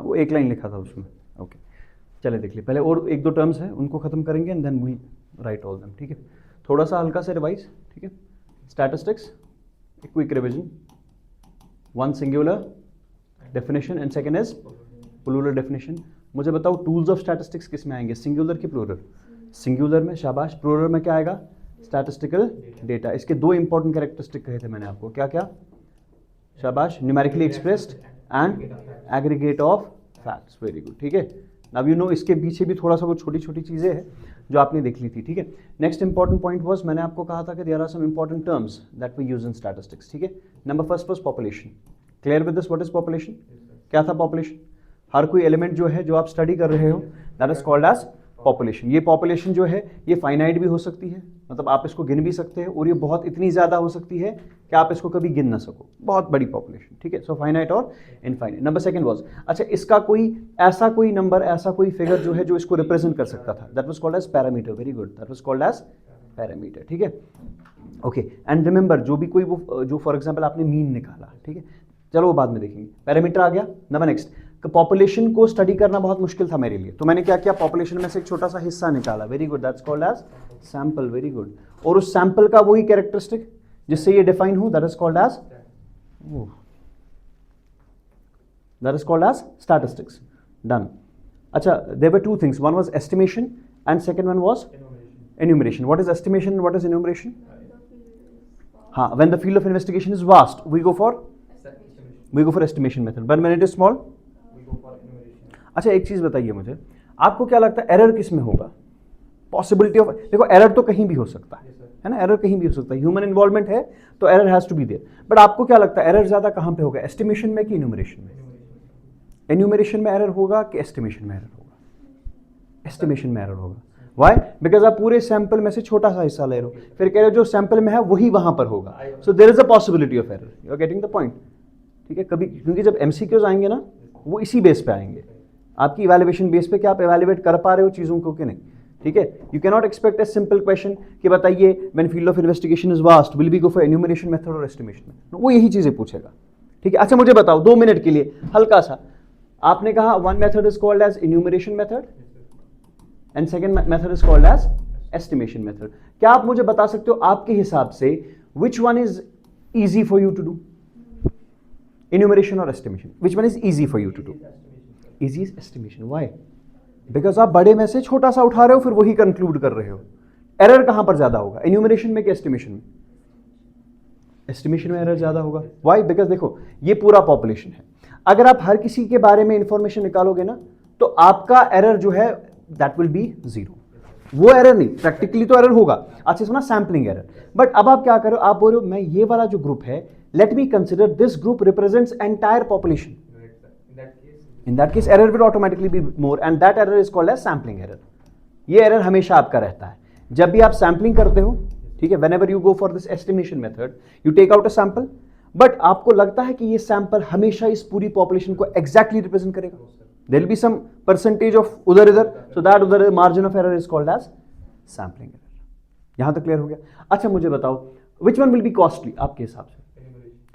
वो एक लाइन लिखा था उसमें। ओके चले देख लिए पहले, और एक दो टर्म्स हैं उनको खत्म करेंगे and then we write all them, ठीक है। थोड़ा सा हल्का से रिवाइज, ठीक है। Statistics, quick revision, one singular definition and second is plural definition. मुझे बताओ टूल्स ऑफ स्टैटिस्टिक्स किस में आएंगे, सिंगुलर की प्लूरल? सिंगुलर में, शाबाश। प्लूरल में क्या आएगा? Statistical data. इसके दो इंपॉर्टेंट कैरेक्टरिस्टिक कहे थे मैंने आपको, क्या क्या? शाबाश, numerically expressed and aggregate of facts, very good, ठीक है। नाउ यू नो इसके पीछे भी थोड़ा सा वो छोटी छोटी चीजें हैं जो आपने देख ली थी, ठीक है। नेक्स्ट इंपॉर्टेंट पॉइंट वाज, मैंने आपको कहा था कि there are some important terms that we use in statistics, ठीक है। Number first was population. Clear with this? What is population? क्या था पॉपुलेशन? हर कोई एलिमेंट जो है जो आप स्टडी कर रहे हो, that is called as population. ये पॉपुलेशन जो है ये फाइनाइट भी हो सकती है, मतलब आप इसको गिन भी सकते हैं, और ये बहुत इतनी ज्यादा हो सकती है कि आप इसको कभी गिन ना सको, बहुत बड़ी पॉपुलेशन, ठीक है। सो फाइनाइट और इनफाइनाइट। नंबर सेकंड वाज, अच्छा इसका कोई ऐसा कोई नंबर, ऐसा कोई फिगर जो है जो इसको रिप्रेजेंट कर सकता था, that was called as parameter, very good, that was called as parameter, ठीक है। ओके एंड रिमेंबर, जो भी कोई वो जो फॉर एग्जांपल आपने मीन निकाला, ठीक है, चलो वो बाद में देखेंगे, पैरामीटर आ गया। नंबर नेक्स्ट, पॉपुलेशन को स्टडी करना बहुत मुश्किल था मेरे लिए, तो मैंने क्या किया, पॉपुलेशन में से एक छोटा सा हिस्सा निकाला, very good, that's called as sample, very good. और उस सैंपल का वही कैरेक्टरिस्टिक जिससे ये डिफाइन हो, that is called as statistics, done. अच्छा, there were two things, one was estimation and second one was enumeration. What is estimation and what is enumeration? हाँ, when the field of investigation is vast, we go for estimation method. But when it is small, we go for enumeration. अच्छा एक चीज बताइए मुझे, आपको क्या लगता है एरर किस में होगा? पॉसिबिलिटी ऑफ, देखो एरर तो कहीं भी हो सकता है ना, एरर कहीं भी हो सकता है, ह्यूमन इन्वॉल्वमेंट है तो error has to be there. But आपको क्या लगता है एरर ज्यादा कहाँ पे होगा, एस्टिमेशन में कि इन्यूमरेशन में? एन्यूमरेशन में एरर होगा कि एस्टिमेशन में एरर होगा? एस्टिमेशन में एरर होगा। वाई? बिकॉज आप पूरे सैंपल में से छोटा सा हिस्सा ले रहे हो, फिर कह रहे हो जो सैंपल में है वही वहां पर होगा, so there is a possibility of error, you are getting the point, ठीक है। कभी, क्योंकि जब एमसीक्यूज आएंगे ना वो इसी बेस पे आएंगे, आपकी इवैल्यूएशन बेस पे, क्या आप इवैल्यूएट कर पा रहे हो चीजों को कि नहीं, ठीक है। You can not expect a simple question कि बताइए when field of investigation is vast will be go for enumeration method और एस्टिमेशन मेथड, वो यही चीजें पूछेगा, ठीक है। अच्छा मुझे बताओ 2 मिनट के लिए हल्का सा, आपने कहा one method is called as enumeration method and second method is called as estimation method. क्या आप मुझे बता सकते हो आपके हिसाब से which one is easy for you to do, enumeration or estimation? Which one is easy for you to do? Easy is estimation. Why? Because आप बड़े में से छोटा सा उठा रहे हो फिर वही कंक्लूड कर रहे हो। एरर कहां पर ज्यादा होगा, enumeration में कि estimation में? Estimation में एरर ज्यादा होगा। Why? Because देखो ये पूरा पॉपुलेशन है, अगर आप हर किसी के बारे में इंफॉर्मेशन निकालोगे ना तो आपका एरर जो है दैट विल बी 0। वो एरर नहीं, प्रैक्टिकली तो एरर होगा, अच्छा सुना सैम्पलिंग एरर। बट अब आप क्या करो, आप बोल रहे हो मैं ये वाला जो ग्रुप है, let me consider this group represents entire population. In that case error will automatically be more and that error is called as sampling error. ये error हमेशा आपका रहता है जब भी आप सैम्पलिंग करते हो, ठीक है। whenever you go for this estimation method you take out a sample, but आपको लगता है कि ये सैंपल हमेशा इस पूरी पॉपुलेशन को exactly represent करेगा, there will be some percentage of उधर इधर, so that उधर margin of error is called as sampling error. यहां तक क्लियर हो गया? अच्छा मुझे बताओ which one will be costly आपके हिसाब से?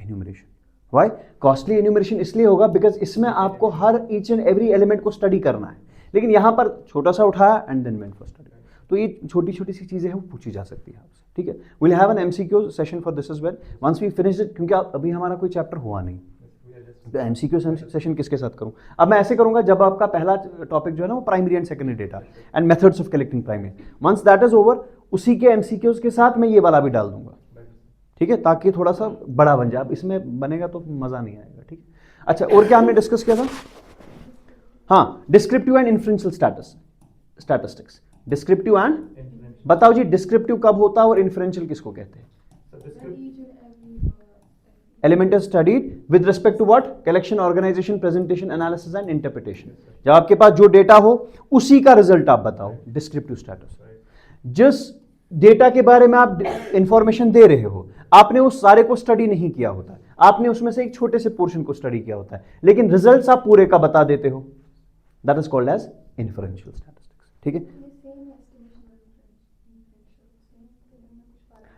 एन्यूमरेशन। Why costly? एन्यूमरेशन इसलिए होगा बिकॉज इसमें आपको हर ईच एंड एवरी एलिमेंट को स्टडी करना है, लेकिन यहां पर छोटा सा उठाया and then went for study, तो ये छोटी छोटी सी चीजें हैं वो पूछी जा सकती है आपसे, ठीक है। Will have an MCQ session for this as well once we finish it, क्योंकि अभी हमारा कोई चैप्टर हुआ नहीं, तो एमसीक्यू सेशन किसके साथ करूं? अब मैं ऐसे करूंगा जब आपका पहला टॉपिक जो है ना वो primary and secondary data and methods of collecting primary, once that is over उसी के एमसीक्यूज के साथ मैं ये वाला भी डाल दूंगा, ठीक है, ताकि थोड़ा सा बड़ा बन जाए। अब इसमें बनेगा तो मजा नहीं आएगा, ठीक है। अच्छा और क्या हमने डिस्कस किया था? हाँ, descriptive and inferential statistics. Descriptive and, बताओ जी डिस्क्रिप्टिव कब होता है और इन्फ्रेंशियल किसको कहते हैं? Element is studied with respect to what? Collection, organisation, presentation, analysis and interpretation. जब आपके पास जो डेटा हो उसी का रिजल्ट आप बताओ, डिस्क्रिप्टिव स्टैटिस्टिक्स। जिस डेटा के बारे में आप इंफॉर्मेशन दे रहे हो आपने उस सारे को स्टडी नहीं किया होता, आपने उसमें से एक छोटे से पोर्शन को स्टडी किया होता है, लेकिन रिजल्ट्स आप पूरे का बता देते हो, that is called as inferential statistics, ठीक है।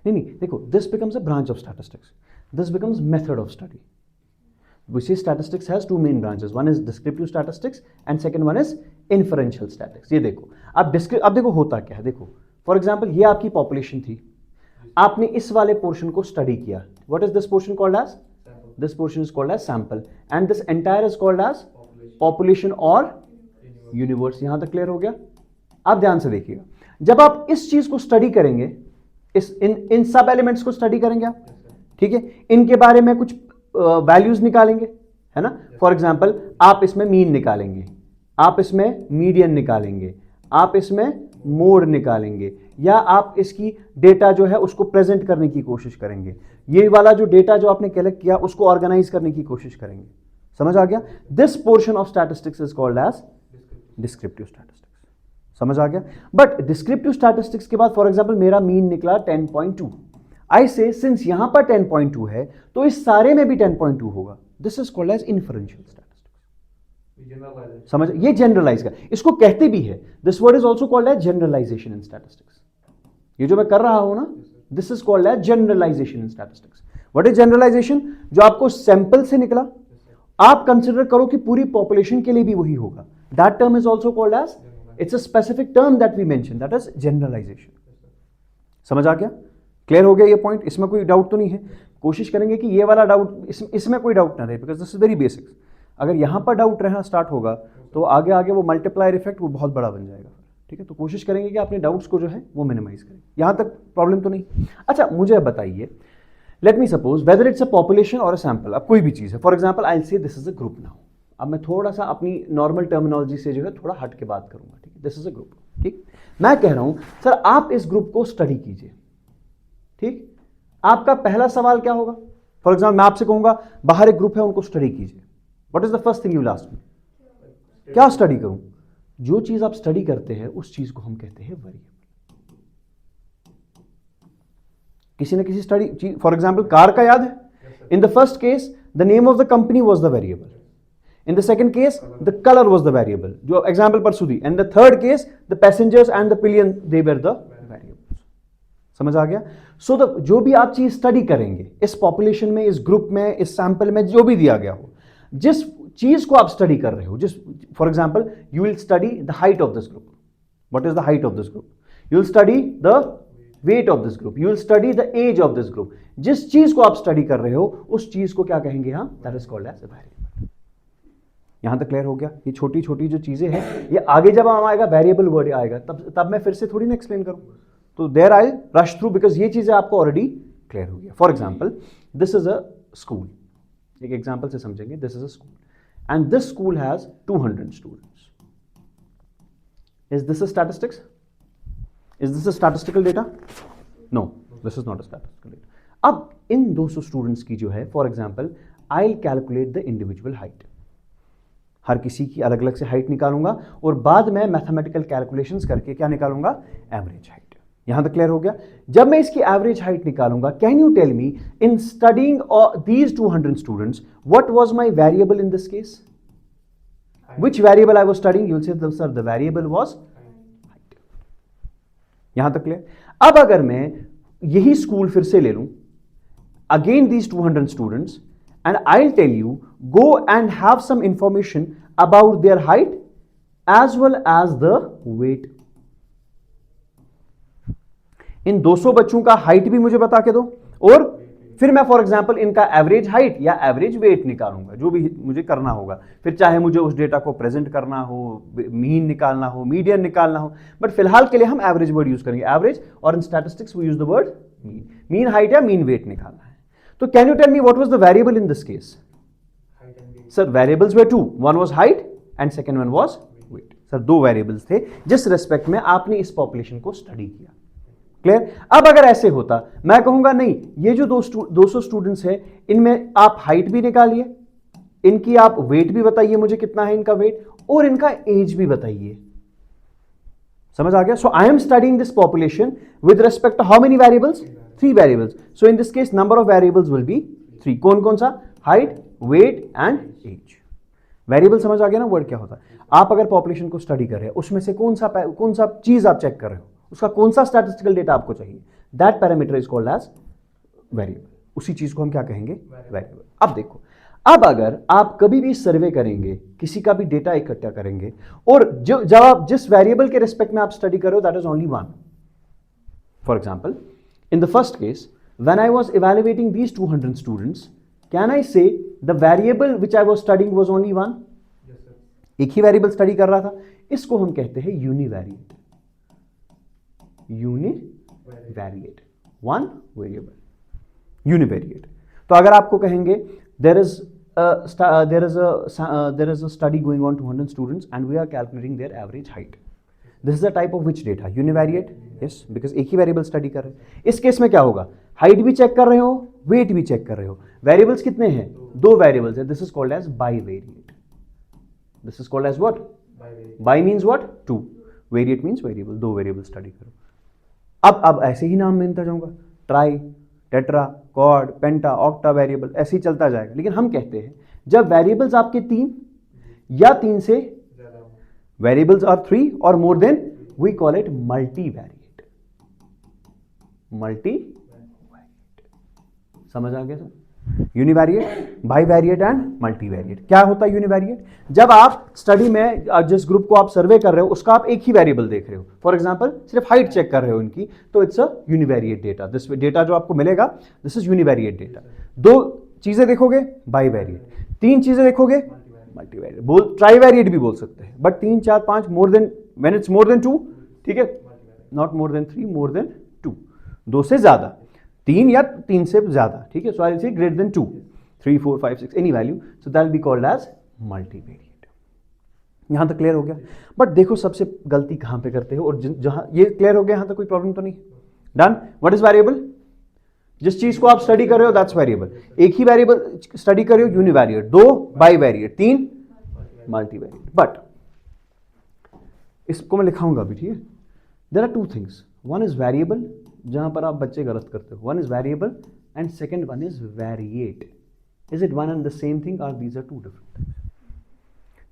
नहीं देखो, this becomes a branch of statistics, this becomes method of study. We see statistics has two main branches. One is descriptive statistics and second one is inferential statistics. ये देखो अब देखो होता क्या है, देखो फॉर एग्जाम्पल ये आपकी पॉपुलेशन थी, आपने इस वाले पोर्शन को स्टडी किया. What is this portion called as? This portion is called as sample and this entire is called as population और यूनिवर्स. यहां तक क्लियर हो गया? आप ध्यान से देखिएगा, जब आप इस चीज को स्टडी करेंगे, इन सब एलिमेंट्स को स्टडी करेंगे आप, ठीक है, इनके बारे में कुछ वैल्यूज निकालेंगे, है ना. फॉर एग्जाम्पल आप इसमें मीन निकालेंगे, आप इसमें मीडियन निकालेंगे, आप इसमें मोड निकालेंगे, या आप इसकी डेटा जो है उसको प्रेजेंट करने की कोशिश करेंगे. ये वाला जो डेटा जो आपने कलेक्ट किया उसको ऑर्गेनाइज करने की कोशिश करेंगे. समझ आ गया? This portion of statistics is called as descriptive statistics. समझ आ गया? बट डिस्क्रिप्टिव स्टैटिस्टिक्स के बाद फॉर एग्जाम्पल मेरा मीन निकला 10.2. आई से सिंस यहां पर 10.2 है तो इस सारे में भी 10.2 होगा. This is called as inferential statistics. समझ? ये जनरलाइज कर, इसको कहते भी है, this word is also called as generalisation in statistics. ये जो मैं कर रहा हूं ना, this is called as generalisation in statistics. What is generalisation? जो आपको सैंपल से निकला आप कंसिडर करो कि पूरी पॉपुलेशन के लिए भी वही होगा. That term is also called as, it's a specific term that we mention, that is generalisation. समझ आ गया? क्लियर हो गया ये पॉइंट? इसमें कोई डाउट तो नहीं है? कोशिश करेंगे कि ये वाला डाउट इसमें कोई डाउट ना रहे, because this is very basics. अगर यहां पर डाउट रहना स्टार्ट होगा तो आगे आगे वो मल्टीप्लायर इफेक्ट वो बहुत बड़ा बन जाएगा. ठीक है, तो कोशिश करेंगे कि अपने डाउट्स को जो है वो मिनिमाइज करें. यहां तक प्रॉब्लम तो नहीं? अच्छा मुझे बताइए, late me suppose whether it's a population और अ सैंपल. अब कोई भी चीज है, for example I say this is a group now. अब मैं थोड़ा सा अपनी नॉर्मल टर्मिनोलॉजी से जो है थोड़ा हट के बात करूंगा. ठीक है, दिस इज अ ग्रुप. ठीक, मैं कह रहा हूं सर आप इस ग्रुप को स्टडी कीजिए. ठीक, आपका पहला सवाल क्या होगा? फॉर एग्जाम्पल मैं आपसे कहूंगा बाहर एक ग्रुप है, उनको स्टडी कीजिए. What is the first thing you will ask me? क्या स्टडी करूं? जो चीज आप स्टडी करते हैं उस चीज को हम कहते हैं वेरिएबल. किसी न किसी स्टडी, फॉर एग्जाम्पल कार का याद है? In the first case the name of the company was the variable. In the second case, the color was the variable. जो example पर सुधी. And the third case, the passengers and the pillion, they were the variables. समझ आ गया? So the जो भी आप चीज स्टडी करेंगे इस पॉपुलेशन में, इस ग्रुप में, इस सैंपल में, जो भी दिया गया हो, जिस चीज को आप स्टडी कर रहे हो, जिस for example you will study the height of this group. What is the height of this group? You will study the weight of this group. You will study the age of this group. जिस चीज को आप study कर रहे हो उस चीज को क्या कहेंगे? हाँ, that is called as a variable. यहां तक क्लियर हो गया? ये छोटी छोटी जो चीजें हैं ये आगे जब हम आएगा वेरिएबल वर्ड आएगा तब मैं फिर से थोड़ी ना एक्सप्लेन करूं. तो there I rush through because ये चीजें आपको ऑलरेडी क्लियर हो गया. For example this is a school. एक एग्जाम्पल से समझेंगे. This is a school and this school has 200 students. Is this a statistics? Is this a statistical data? No, this is not a statistical data. अब इन 200 students की जो है for example I will calculate the individual height. हर किसी की अलग अलग से हाइट निकालूंगा और बाद में मैथमेटिकल कैलकुलेशंस करके क्या निकालूंगा? Average height. यहां तक क्लियर हो गया? जब मैं इसकी एवरेज हाइट निकालूंगा, can you tell me in studying these 200 students what was my variable in this case? Which variable I was studying? You will say sir the variable was height. यहां तक clear? अब अगर मैं यही school फिर से ले लूं, again these 200 students, and I'll tell you go and have some information about their height as well as the weight. इन 200 बच्चों का हाइट भी मुझे बता के दो और फिर मैं फॉर एग्जांपल इनका एवरेज हाइट या एवरेज वेट निकालूंगा, जो भी मुझे करना होगा. फिर चाहे मुझे उस डेटा को प्रेजेंट करना हो, मीन निकालना हो, मीडियन निकालना हो, बट फिलहाल के लिए हम एवरेज वर्ड यूज करेंगे, एवरेज. और in statistics we use the word mean. Mean height या मीन वेट निकालना है. So can you tell me what was the variable in this case? Height and weight. Sir, variables were two. One was height and second one was weight. Sir, दो variables थे जिस respect में आपने इस population को study किया. Clear? अब अगर ऐसे होता, मैं कहूंगा नहीं, ये जो 200 स्टूडेंट्स हैं इनमें आप हाइट भी निकालिए, इनकी आप वेट भी बताइए मुझे कितना है इनका वेट, और इनका एज भी बताइए. समझ आ गया? So I am studying this population with respect to how many variables? 3 variables. So in this case number of variables will be 3. कौन कौन सा? Height, weight and age. Variable समझ आ गया ना वर्ड क्या होता है? आप अगर पॉपुलेशन को स्टडी कर रहे हैं उसमें से कौन सा चीज आप चेक कर रहे हो, उसका कौन सा स्टैटिस्टिकल डेटा आपको चाहिए, that parameter is called as variable. उसी चीज को हम क्या कहेंगे? वेरिएबल. अब देखो, अब अगर आप कभी भी सर्वे करेंगे, किसी का भी डेटा इकट्ठा करेंगे, और जब आप जिस वेरिएबल के रिस्पेक्ट में आप स्टडी कर रहे हो that is only one. For example, in the first case when I was evaluating these 200 students, can I say the variable which I was studying was only one? Yes, sir. एक ही variable study कर रहा था. इसको हम कहते हैं univariate. Univariate, one variable, univariate. तो अगर आपको कहेंगे there is a study going on 200 students and we are calculating their average height. This is the type of which data? Univariate. Yes, because एक ही वेरिएबल स्टडी कर रहे हैं. इस case में क्या होगा? हाइट भी चेक कर रहे हो, वेट भी चेक कर रहे हो. वेरिएबल्स कितने हैं? दो वेरिएबल्स है. This is called as bivariate. This is called as what? Bi means what? Two. Variate means variable. दो वेरिएबल स्टडी करो. अब ऐसे ही नाम मिलता जाऊंगा. Tri, tetra, quad, penta, octa variable, ऐसे ही चलता जाएगा. लेकिन हम कहते हैं जब वेरिएबल्स आपके तीन या तीन से वेरिएबल्स आर 3 और more than, we call it multivariate. Multivariate. समझ आ गया sir? Univariate, bivariate and multivariate. क्या होता है यूनिवेरिएट? जब आप स्टडी में जिस ग्रुप को आप सर्वे कर रहे हो उसका आप एक ही वेरिएबल देख रहे हो. फॉर एग्जांपल सिर्फ हाइट चेक कर रहे हो इनकी, तो it's a univariate data. This data जो आपको मिलेगा दिस इज यूनिवेरिएट डेटा. दो चीजें देखोगे बाइवेरिएट, तीन चीजें देखोगे मल्टीवेरिएट. बोल ट्राईवेरिएट भी बोल सकते हैं, but 3 4 5 more than, when it's more than 2, ठीक है, not more than 3, more than 2, दो से ज्यादा, 3 या 3 से ज्यादा, ठीक है. So I will say greater than 2, 3 4 5 6 any value, so that will be called as multivariate. यहां तक क्लियर हो गया? बट देखो सबसे गलती कहां पे करते हो, और जहां ये क्लियर हो गया यहां तक कोई प्रॉब्लम तो नहीं? डन. What is variable? जिस चीज को आप स्टडी कर रहे हो दैट्स वेरिएबल. एक ही वेरिएबल स्टडी कर रहे हो यूनिवेरिएट, दो बाइवेरिएट, तीन मल्टीवेरिएट. बट इसको मैं लिखाऊंगा अभी, ठीक है. There are two things. One is variable, जहां पर आप बच्चे गलत करते हो. One is variable and second one is variate. Is it one and the same thing और these are two different things?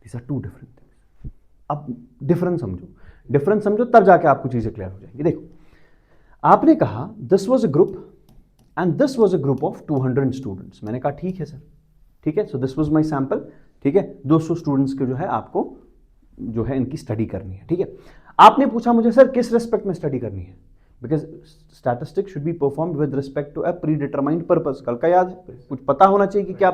These are two different things. अब difference समझो, डिफरेंस समझो तब जाके आपको चीजें क्लियर हो जाएंगी. देखो, आपने कहा this was a group and this was a group of 200 students. मैंने कहा ठीक है सर, ठीक है. so this was my sample, ठीक है. 200 स्टूडेंट्स के जो है आपको जो है इनकी स्टडी करनी है, ठीक है. आपने पूछा मुझे सर किस रेस्पेक्ट में स्टडी करनी है, because statistics should be performed with respect to a predetermined purpose. कल का याद है, कुछ पता होना चाहिए कि क्या.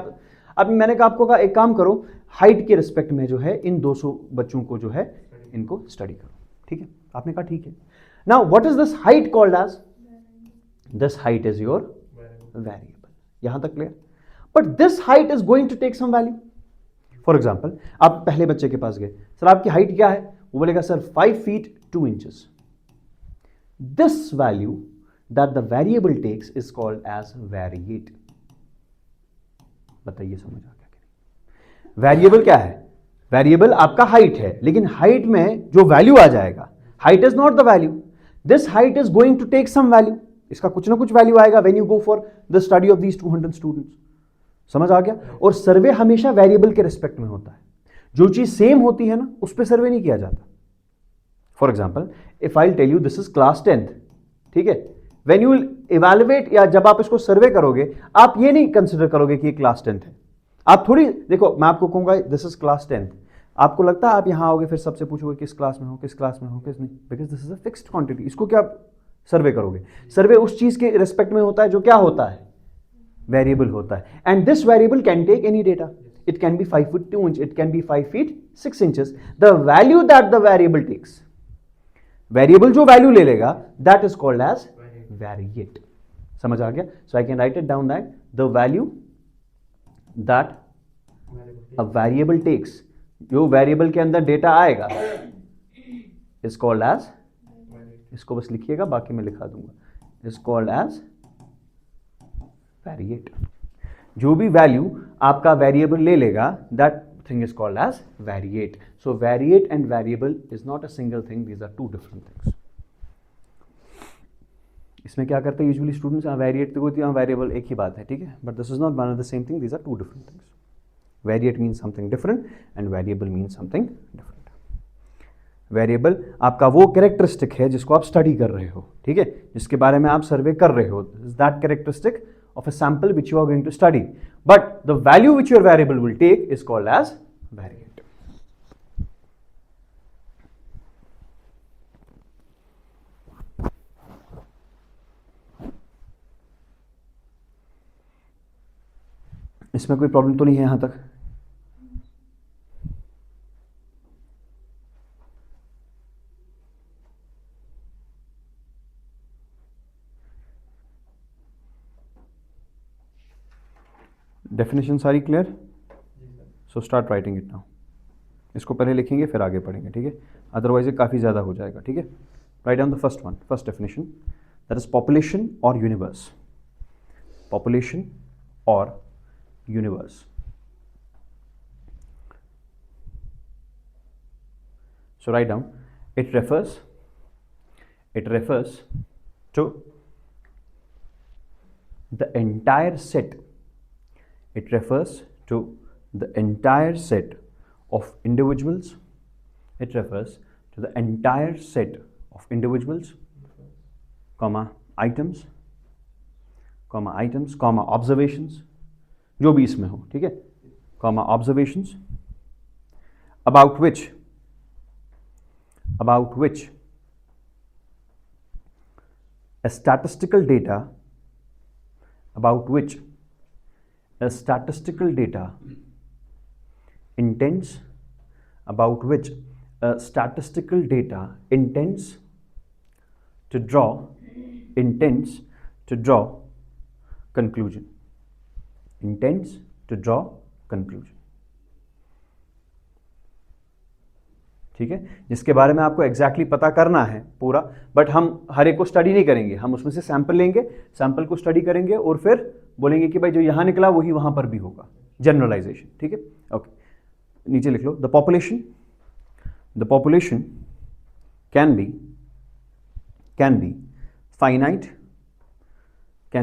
अब मैंने कहा आपको, एक काम करो, हाइट के रिस्पेक्ट में जो है इन 200 बच्चों को जो है इनको स्टडी करो, ठीक है. आपने कहा ठीक है. Now what is this height called as? This height is your variable. यहां तक clear? But this height is going to take some value. For example, आप पहले बच्चे के पास गए, सर आपकी हाइट क्या है? वो बोलेगा sir 5 feet 2 inches. This value that the variable takes is called as variate. बताइए समझ आ गया? वेरिएबल क्या है? वेरिएबल आपका हाइट है, लेकिन हाइट में जो वैल्यू आ जाएगा, height is not the value. This height is going to take some value. इसका कुछ ना कुछ वैल्यू आएगा when you go for the study of these 200 students. समझ आ गया? और सर्वे हमेशा वेरिएबल के रिस्पेक्ट में होता है. जो चीज सेम होती है ना उस पर सर्वे नहीं किया जाता. For example, if I tell you this is class 10th, ठीक है, व्हेन यू इवैल्यूएट या जब आप इसको सर्वे करोगे आप ये नहीं कंसिडर करोगे कि ये क्लास 10th है. आप थोड़ी देखो, मैं आपको कहूंगा दिस इज क्लास 10th, आपको लगता है आप यहां आओगे फिर सबसे पूछोगे किस क्लास में हो, किस क्लास में हो, किस नहीं, because this is a fixed quantity. इसको क्या सर्वे करोगे? सर्वे उस चीज के रिस्पेक्ट में होता है जो क्या होता है? वेरिएबल होता है. And this variable can take any data. It can be 5 feet 2 inches, it can be 5 feet 6 inches. The value that the variable takes, variable जो वैल्यू ले लेगा that is called as variate. समझ आ गया? So I can write it down that the value that a variable takes, जो variable के अंदर data आएगा, इज कॉल्ड एज, इसको बस लिखिएगा बाकी मैं लिखा दूंगा, इज कॉल्ड एज वेरिएट. जो भी वैल्यू आपका वेरिएबल ले लेगा that thing is called as variate. So variate and variable is not a single thing, these are two different things. इसमें क्या करते हैं यूजुअली स्टूडेंट्स, वेरिएट तो होती है, वेरिएबल एक ही बात है, ठीक है, but this is not one of the same thing, these are two different things. Variate means something different and variable means something different. Variable आपका वो कैरेक्टरिस्टिक है जिसको आप स्टडी कर रहे हो, ठीक है, जिसके बारे में आप सर्वे कर रहे हो. That characteristic of a sample which you are going to study. But the value which your variable will take is called as variate. इसमें कोई प्रॉब्लम तो नहीं है यहां तक? डेफिनेशन सारी clear? So start writing it now. इसको पहले लिखेंगे फिर आगे पढ़ेंगे, ठीक है? अदरवाइज ये काफ़ी ज़्यादा हो जाएगा, ठीक है? Right down the first one, first definition, that is population और यूनिवर्स. पॉपुलेशन और universe. So write down, it refers to the entire set. It refers to the entire set of individuals. It refers to the entire set of individuals, comma items, comma observations, जो भी इसमें हो, ठीक है? comma observations about which a statistical data intends to draw conclusion. ठीक है? जिसके बारे में आपको एग्जैक्टली पता करना है पूरा, बट हम हर एक को स्टडी नहीं करेंगे. हम उसमें से सैंपल लेंगे, सैंपल को स्टडी करेंगे और फिर बोलेंगे कि भाई जो यहां निकला वही वहां पर भी होगा. जनरलाइजेशन, ठीक है? ओके, नीचे लिख लो. The population can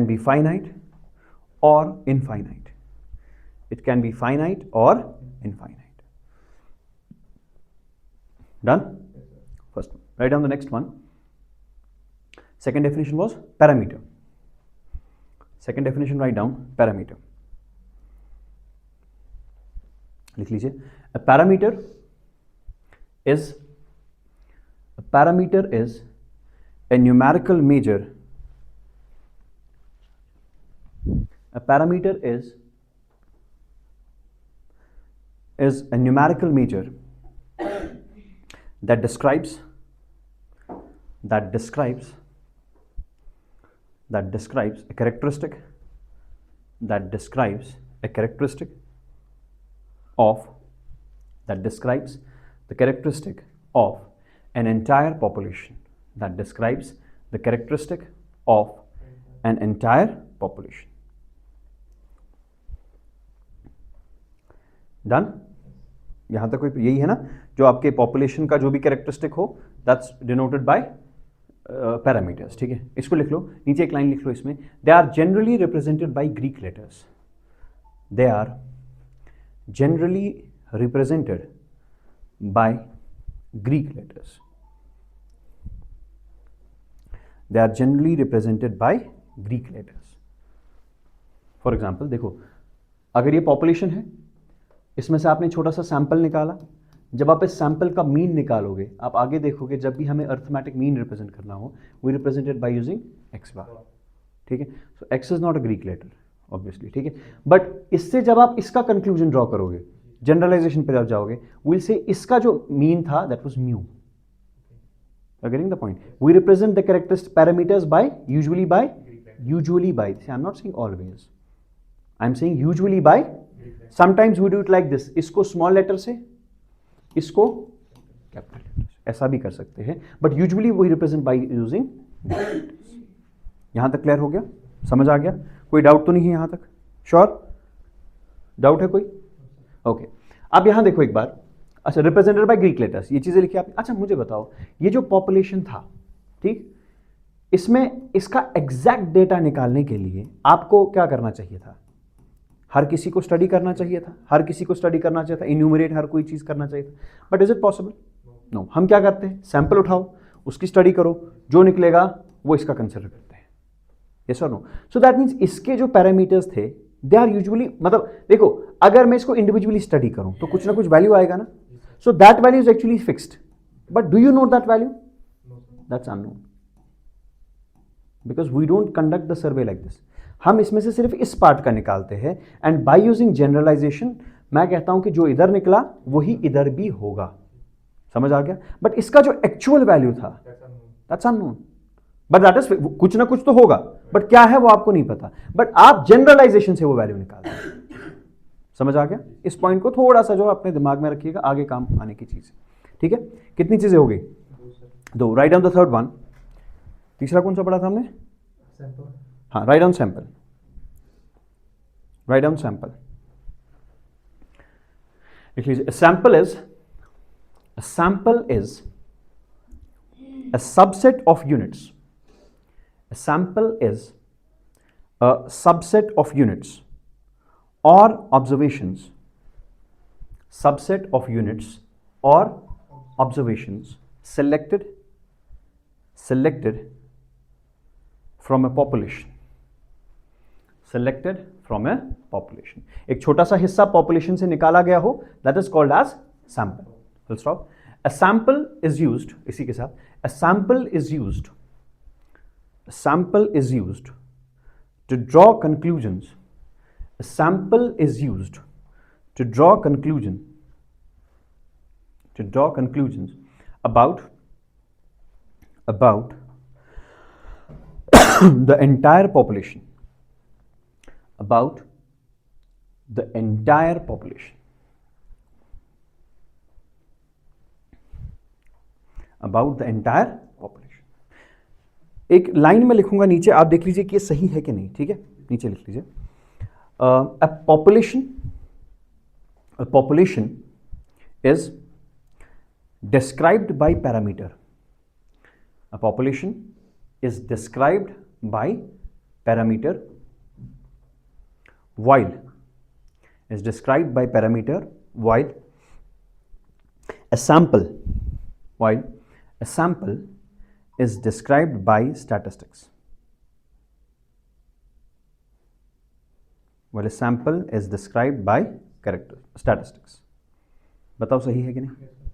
be finite और infinite. It can be finite और infinite. Done? First one. Write down the next one. Second definition was parameter. Second definition, write down parameter. लिख लीजिए. A parameter is a numerical measure. A parameter is a numerical measure that describes a characteristic of an entire population. Done? यहां तक कोई यही है ना? जो आपके पॉपुलेशन का जो भी कैरेक्टरिस्टिक हो, दैट्स डिनोटेड बाय पैरामीटर्स. ठीक है? इसको लिख लो. नीचे एक लाइन लिख लो इसमें. They are generally represented by Greek letters. They are generally represented by Greek letters. They are generally represented by Greek letters. For example देखो, अगर ये पॉपुलेशन है, इसमें से आपने छोटा सा सैंपल निकाला. जब आप इस सैंपल का मीन निकालोगे, आप आगे देखोगे जब भी हमें अर्थमेटिक मीन रिप्रेजेंट करना हो, we represented by using X bar. ठीक है? So X is not a Greek letter obviously. ठीक है? बट इससे जब आप इसका कंक्लूजन ड्रॉ करोगे, जनरलाइजेशन पे आप जाओगे, विल से इसका जो मीन था that was mu. Getting the point? We represent the characteristic parameters by usually by. See, I'm not saying always. I'm saying usually by. Sometimes we do it like this. इसको small letter से, इसको capital letter से, ऐसा भी कर सकते हैं. But usually we represent by using. यहां तक क्लियर हो गया? समझ आ गया? कोई डाउट तो नहीं है यहां तक? श्योर? डाउट है कोई? ओके. अब यहां देखो एक बार. अच्छा, रिप्रेजेंटेड बाय ग्रीक लेटर्स, ये चीजें लिखी आपने. अच्छा, मुझे बताओ, ये जो पॉपुलेशन था, ठीक, इसमें इसका एग्जैक्ट डेटा निकालने के लिए आपको क्या करना चाहिए था? हर किसी को स्टडी करना चाहिए था. इन्यूमरेट हर कोई चीज करना चाहिए था. But is it possible? No. हम क्या करते हैं? सैंपल उठाओ, उसकी स्टडी करो, जो निकलेगा वो इसका कंसिडर करते हैं. यस और नो? सो दैट मीन्स इसके जो पैरामीटर्स थे दे आर यूजुअली, मतलब देखो अगर मैं इसको इंडिविजुअली स्टडी करूं तो कुछ ना कुछ वैल्यू आएगा ना. So that value is actually fixed, but do you know that value? That's unknown, because we don't conduct the survey like this. हम इसमें से सिर्फ इस पार्ट का निकालते हैं, एंड बाय यूजिंग जनरलाइजेशन मैं कहता हूं कि जो इधर निकला वही इधर भी होगा. समझ आ गया? बट इसका जो एक्चुअल वैल्यू था that's unknown, but that is, कुछ ना कुछ तो होगा, बट क्या है वो आपको नहीं पता, बट आप जनरलाइजेशन से वो वैल्यू निकालते हैं. समझ आ गया? इस पॉइंट को थोड़ा सा जो अपने दिमाग में रखिएगा, आगे काम आने की चीज. ठीक है, कितनी चीजें हो गई? 2. Right down the third one. तीसरा कौन सा पढ़ा था हमने? हाँ, write down sample. Write down sample लिख लीजिए. Sample is a subset of units. A sample is a subset of units or observations. Subset of units or observations selected from a population. Selected from a population. एक छोटा सा हिस्सा population से निकाला गया हो, that is called as sample. Full stop. A sample is used, इसी के साथ, a sample is used to draw conclusions. A sample is used to draw conclusions about the entire population. About the entire population. About the entire population. एक line में लिखूंगा नीचे, आप देख लीजिए कि ये सही है कि नहीं. ठीक है, नीचे लिख लीजिए. A population is described by parameter. A population is described by parameter while a sample is described by statistics. While a sample is described by statistics. बताओ सही है कि नहीं?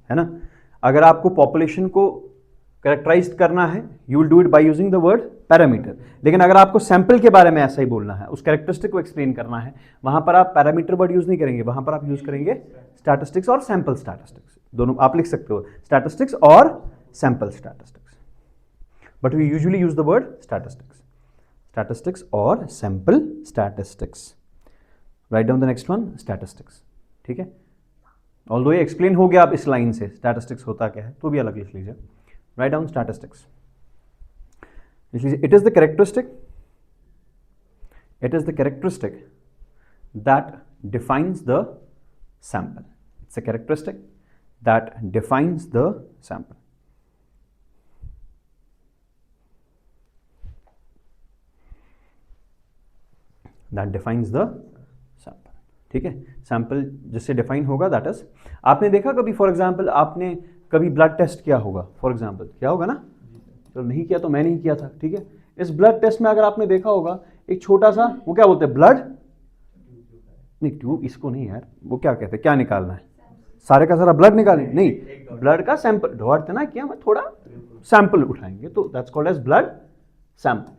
है ना? अगर आपको पॉपुलेशन को कैरेक्टराइज करना है, you will do it by using the word parameter. लेकिन अगर आपको सैंपल के बारे में ऐसा ही बोलना है, उस कैरेक्टरिस्टिक को एक्सप्लेन करना है, वहां पर आप पैरामीटर वर्ड यूज नहीं करेंगे, वहां पर आप यूज करेंगे स्टैटिस्टिक्स और सैंपल स्टैटिस्टिक्स. दोनों आप लिख सकते हो, स्टैटिस्टिक्स और sample statistics, but we usually use the word statistics और sample statistics. Write down the next one, statistics. ठीक है, ऑल्दो ये एक्सप्लेन हो गया आप इस लाइन से स्टैटिस्टिक्स होता क्या है, तो भी अलग लिख लीजिए. Write down statistics. It is the characteristic that defines the sample. It's a characteristic that defines the sample. That defines the sample. ठीक है, सैंपल जिससे डिफाइन होगा दैट इज. आपने देखा कभी, फॉर एग्जाम्पल आपने कभी ब्लड टेस्ट किया होगा, फॉर एग्जाम्पल किया होगा ना, तो नहीं किया तो मैं नहीं किया था. ठीक है, इस ब्लड टेस्ट में अगर आपने देखा होगा एक छोटा सा, वो क्या बोलते हैं, ब्लड नहीं, ट्यूब इसको नहीं यार, वो क्या कहते हैं, क्या निकालना है, सारे का सारा ब्लड निकालेंगे नहीं, ब्लड का सैंपल ढोड़ ना किया, मैं थोड़ा सैंपल उठाएंगे, तो that's called as blood sample.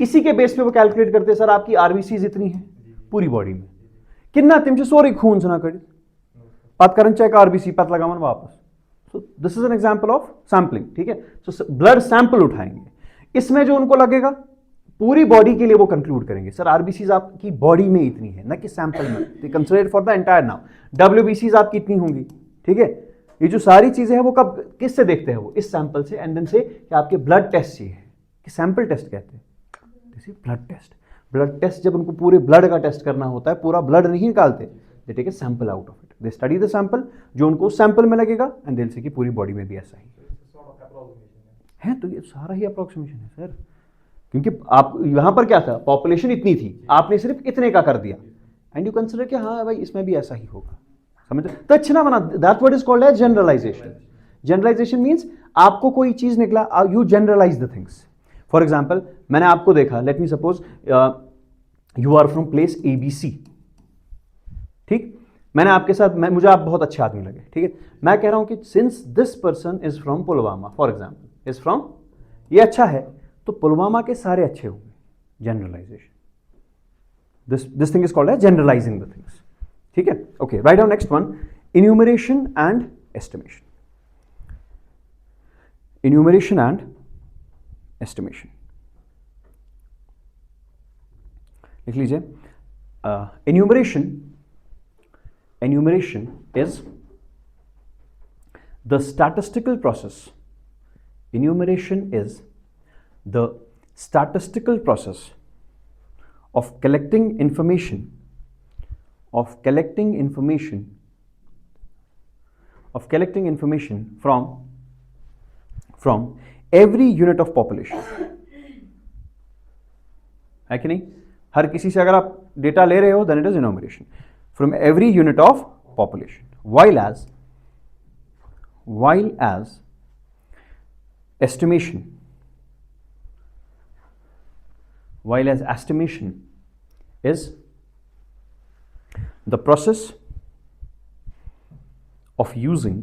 इसी के बेस पे वो कैलकुलेट करते हैं, सर आपकी आरबीसीज इतनी है पूरी बॉडी में, कितना तुमसे सोरी खून सुना करी पत करन चेक आरबीसी पत लगावन वापस. So this is an example of sampling. ठीक है, सो ब्लड सैंपल उठाएंगे, इसमें जो उनको लगेगा पूरी बॉडी के लिए वो कंक्लूड करेंगे, सर आरबीसीज आपकी बॉडी में इतनी है, ना कि सैंपल में, they consider for the entire. Now डब्ल्यूबीसीज आपकी इतनी होंगी. ठीक है, ये जो सारी चीजें हैं वो कब किससे देखते हैं, वो इस सैंपल से, एंड देन से कि आपके ब्लड टेस्ट ये है कि सैंपल टेस्ट कहते हैं, this is blood test. Blood test जब उनको पूरे ब्लड का टेस्ट करना होता है, पूरा ब्लड नहीं निकालते, they take a sample out of it, they study the sample, जो उनको सैंपल में लगेगा, एंड दे विल सी कि पूरी बॉडी में भी ऐसा ही है. तो ये सारा ही अप्रोक्सीमेशन है सर, क्योंकि आप यहां पर क्या था, पॉपुलेशन इतनी थी, आपने सिर्फ इतने का कर दिया, एंड यू कंसीडर कि हाँ भाई इसमें भी ऐसा ही होगा. समझ, तो अच्छा ना बना, that word is called as generalization. Generalization means आपको कोई चीज निकला, you generalize the things. For example मैंने आपको देखा, let me suppose you are from place ABC, ठीक, मैंने आपके साथ, मुझे आप बहुत अच्छे आदमी लगे, ठीक है, मैं कह रहा हूं कि since this person is from Pulwama for example, is from, ये अच्छा है तो पुलवामा के सारे अच्छे होंगे, generalization, this thing is called as generalizing the things, ठीक है। Okay, write down next one, enumeration and estimation, enumeration and estimation, लिख लीजिए। Enumeration is the statistical process. Enumeration is the statistical process of collecting information from every unit of population. है कि नहीं? हर किसी से अगर आप डेटा ले रहे हो then it is enumeration. From every unit of population, while as estimation is the process of using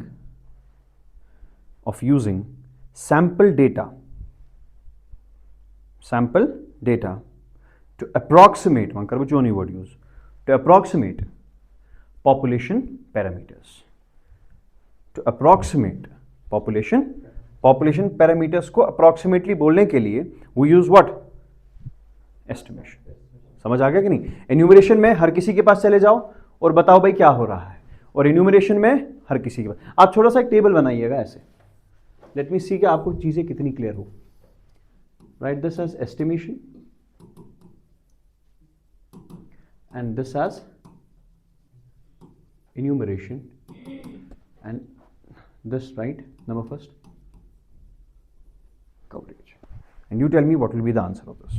sample data to approximate, word use, to approximate population parameters. To approximate population parameters को approximately बोलने के लिए we use what? Estimation. समझ आ गया कि नहीं? Enumeration में हर किसी के पास चले जाओ और बताओ भाई क्या हो रहा है, और enumeration में हर किसी के पास। आप थोड़ा सा एक टेबल बनाइएगा ऐसे, लेट मी सी कि आपको चीजें कितनी क्लियर हो। Write this as estimation and this as enumeration, and this, right, number first, coverage, and you tell me what will be the answer of this.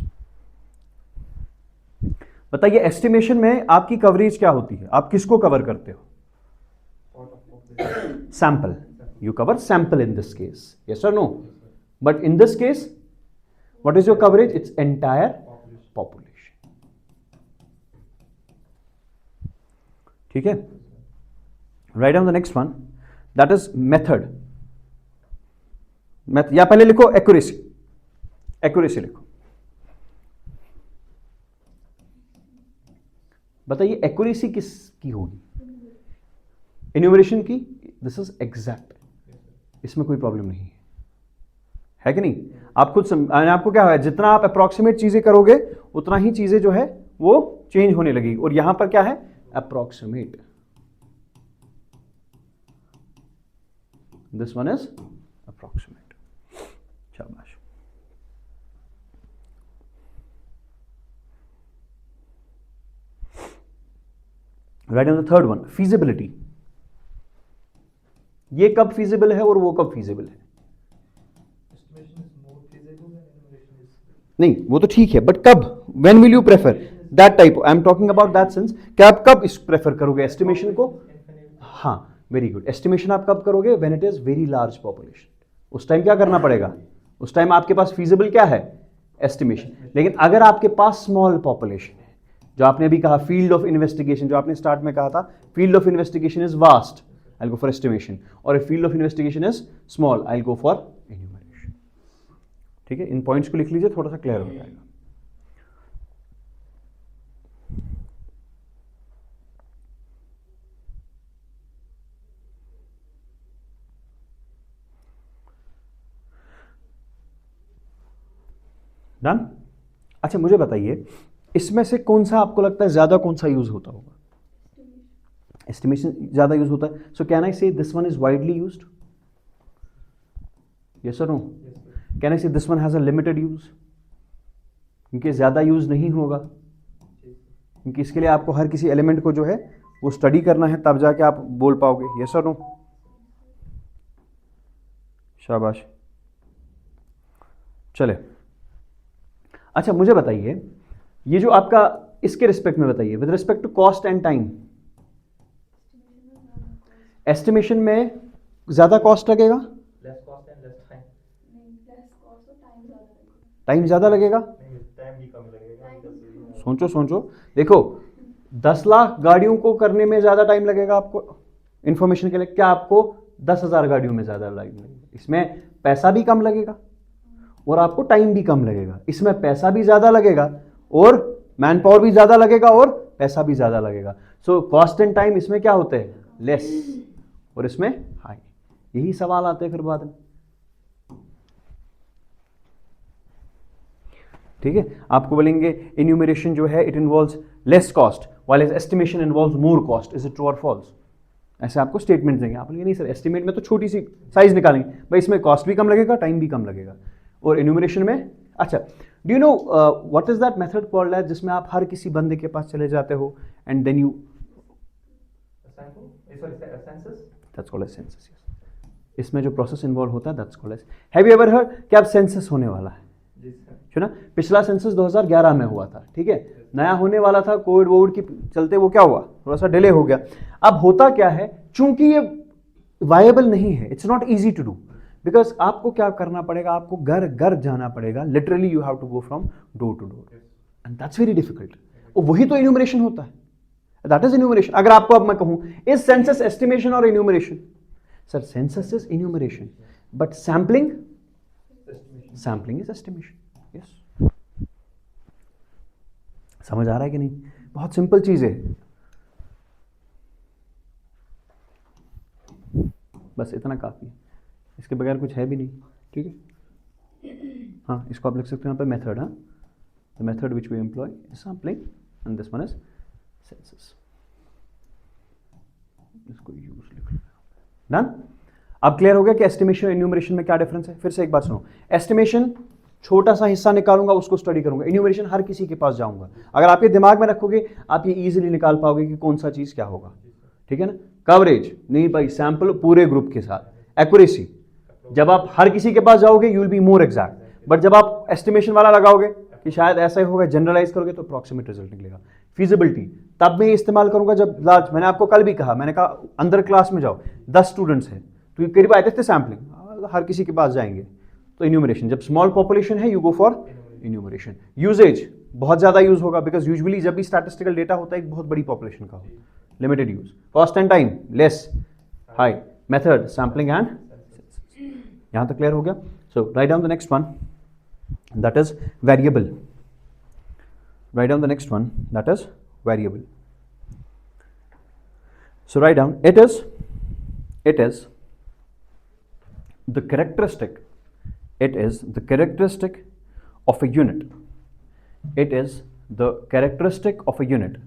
बताइए एस्टिमेशन में आपकी कवरेज क्या होती है, आप किसको कवर करते हो? Sample, you cover sample in this case, yes or no? But in this case what is your coverage? It's entire population. ठीक है, right down the next one, that is method, या पहले लिखो एक्यूरेसी लिखो। बताइए accuracy किसकी होगी? Enumeration की। दिस इज एग्जैक्ट, इसमें कोई प्रॉब्लम नहीं है कि नहीं? आप खुद आपको क्या है, जितना आप अप्रोक्सीमेट चीजें करोगे उतना ही चीजें जो है वो चेंज होने लगेगी, और यहां पर क्या है? approximate. This one is approximate. शाबाश। Right on the third one, feasibility. ये कब feasible है और वो कब feasible है? नहीं, वो तो ठीक है, बट कब? When will you prefer? That type, I am talking about that sense, कि आप कब इस प्रेफर करोगे एस्टिमेशन को? हाँ, वेरी गुड। एस्टिमेशन आप कब करोगे? When it is very large population. उस टाइम क्या करना पड़ेगा? उस टाइम आपके पास फीजिबल क्या है? एस्टिमेशन। लेकिन अगर आपके पास स्मॉल पॉपुलेशन है, जो आपने अभी कहा फील्ड ऑफ इन्वेस्टिगेशन, जो आपने स्टार्ट में कहा था field of investigation is vast, I will go for estimation, और field of investigation is small, I will go for enumeration. ठीक है, इन पॉइंट्स को लिख लीजिए, थोड़ा सा क्लियर हो जाएगा। डन? अच्छा मुझे बताइए, इसमें से कौन सा आपको लगता है ज्यादा कौन सा यूज होता होगा? एस्टिमेशन ज्यादा यूज होता है। So can I say this one is widely used? Yes और no? Can I say this one has a limited use? क्योंकि ज्यादा यूज नहीं होगा, क्योंकि इसके लिए आपको हर किसी एलिमेंट को जो है वो स्टडी करना है, तब जाके आप बोल पाओगे। यस और नो? शाबाश, चले। अच्छा मुझे बताइए, ये जो आपका इसके रिस्पेक्ट में बताइए, with respect to cost and time, estimation में ज्यादा कॉस्ट लगेगा? टाइम ज़्यादा लगेगा, टाइम भी कम लगेगा। सोचो सोचो, देखो 10 लाख गाड़ियों को करने में ज़्यादा टाइम लगेगा आपको, इंफॉर्मेशन के लिए, क्या आपको 10,000 गाड़ियों में ज़्यादा टाइम लगेगा? इसमें पैसा भी कम लगेगा और आपको टाइम भी कम लगेगा। इसमें पैसा भी ज़्यादा लगेगा और मैन पावर भी ज़्यादा लगेगा और पैसा भी ज़्यादा लगेगा। सो कॉस्ट एंड टाइम इसमें क्या होते हैं? लेस, और इसमें हाई। यही सवाल आते हैं फिर बाद में, ठीक है। आपको बोलेंगे इन्यूमरेशन जो है it involves less cost while estimation involves more cost, is it true और फॉल्स? ऐसे आपको स्टेटमेंट देंगे, आप बोलेंगे नहीं सर एस्टिमेट में तो छोटी सी साइज निकालेंगे, भाई इसमें कॉस्ट भी कम लगेगा, टाइम भी कम लगेगा। और इन्यूमरेशन में, अच्छा do you know what is that method called as, जिसमें आप हर किसी बंदे के पास चले जाते हो and then you, that's called as census. इसमें जो प्रोसेस इन्वॉल्व होता है that's called as, have you ever heard कि अब सेंसस होने वाला है? ना, पिछला सेंसस 2011 में हुआ था, ठीक है, नया होने वाला था, कोविड वोविड की चलते वो क्या हुआ, थोड़ा सा डिले हो गया। अब होता क्या है, चूंकि ये वायबल नहीं है, it's not easy to do, because आपको क्या करना पड़ेगा, आपको घर घर जाना पड़ेगा, literally you have to go from door to door and that's very difficult. और वही तो इन्यूमरेशन होता है, दैट इज इन्यूमरेशन। अगर आपको अब मैं कहूं इज सेंसस एस्टिमेशन और enumeration, sir census is enumeration but sampling is estimation. Yes, समझ आ रहा है कि नहीं? बहुत सिंपल चीज है, बस इतना काफी है, इसके बगैर कुछ है भी नहीं, ठीक है। हाँ, इसको आप लिख सकते हो यहाँ पे मेथड, हाँ, the method which we employ is sampling and this one is census. इसको यूज लिख लो, डन। अब क्लियर हो गया कि एस्टिमेशन और इन्यूमरेशन में क्या डिफरेंस है? फिर से एक बात सुनो, एस्टिमेशन छोटा सा हिस्सा निकालूंगा, उसको स्टडी करूंगा, इन्यूमरेशन हर किसी के पास जाऊंगा। अगर आप ये दिमाग में रखोगे आप ये इजीली निकाल पाओगे कि कौन सा चीज क्या होगा, ठीक है ना। कवरेज नहीं भाई, सैंपल पूरे ग्रुप के साथ। एक्यूरेसी, जब आप हर किसी के पास जाओगे you will be more exact, but जब आप एस्टिमेशन वाला लगाओगे कि शायद ऐसा ही होगा, जनरलाइज करोगे तो अप्रॉक्सीमेट रिजल्ट निकलेगा। फिजिबिलिटी तब मैं इस्तेमाल करूंगा जब लार्ज, मैंने आपको कल भी कहा, मैंने कहा अंदर क्लास में जाओ 10 स्टूडेंट्स हैं तो करीब आते थे सैम्पलिंग, हर किसी के पास जाएंगे तो इन्यूमरेशन। जब स्मॉल पॉपुलेशन है you go for enumeration. Uses बहुत ज्यादा यूज होगा बिकॉज यूजुअली जब भी स्टैटिस्टिकल डेटा होता है एक बहुत बड़ी पॉपुलेशन का हो, limited use. Cost and time less, high. Method sampling and, यहां तक क्लियर हो गया। So write down the next one, that is variable. Write down the next one, that is variable. So write down, it is the characteristic of a unit. It is the characteristic of a unit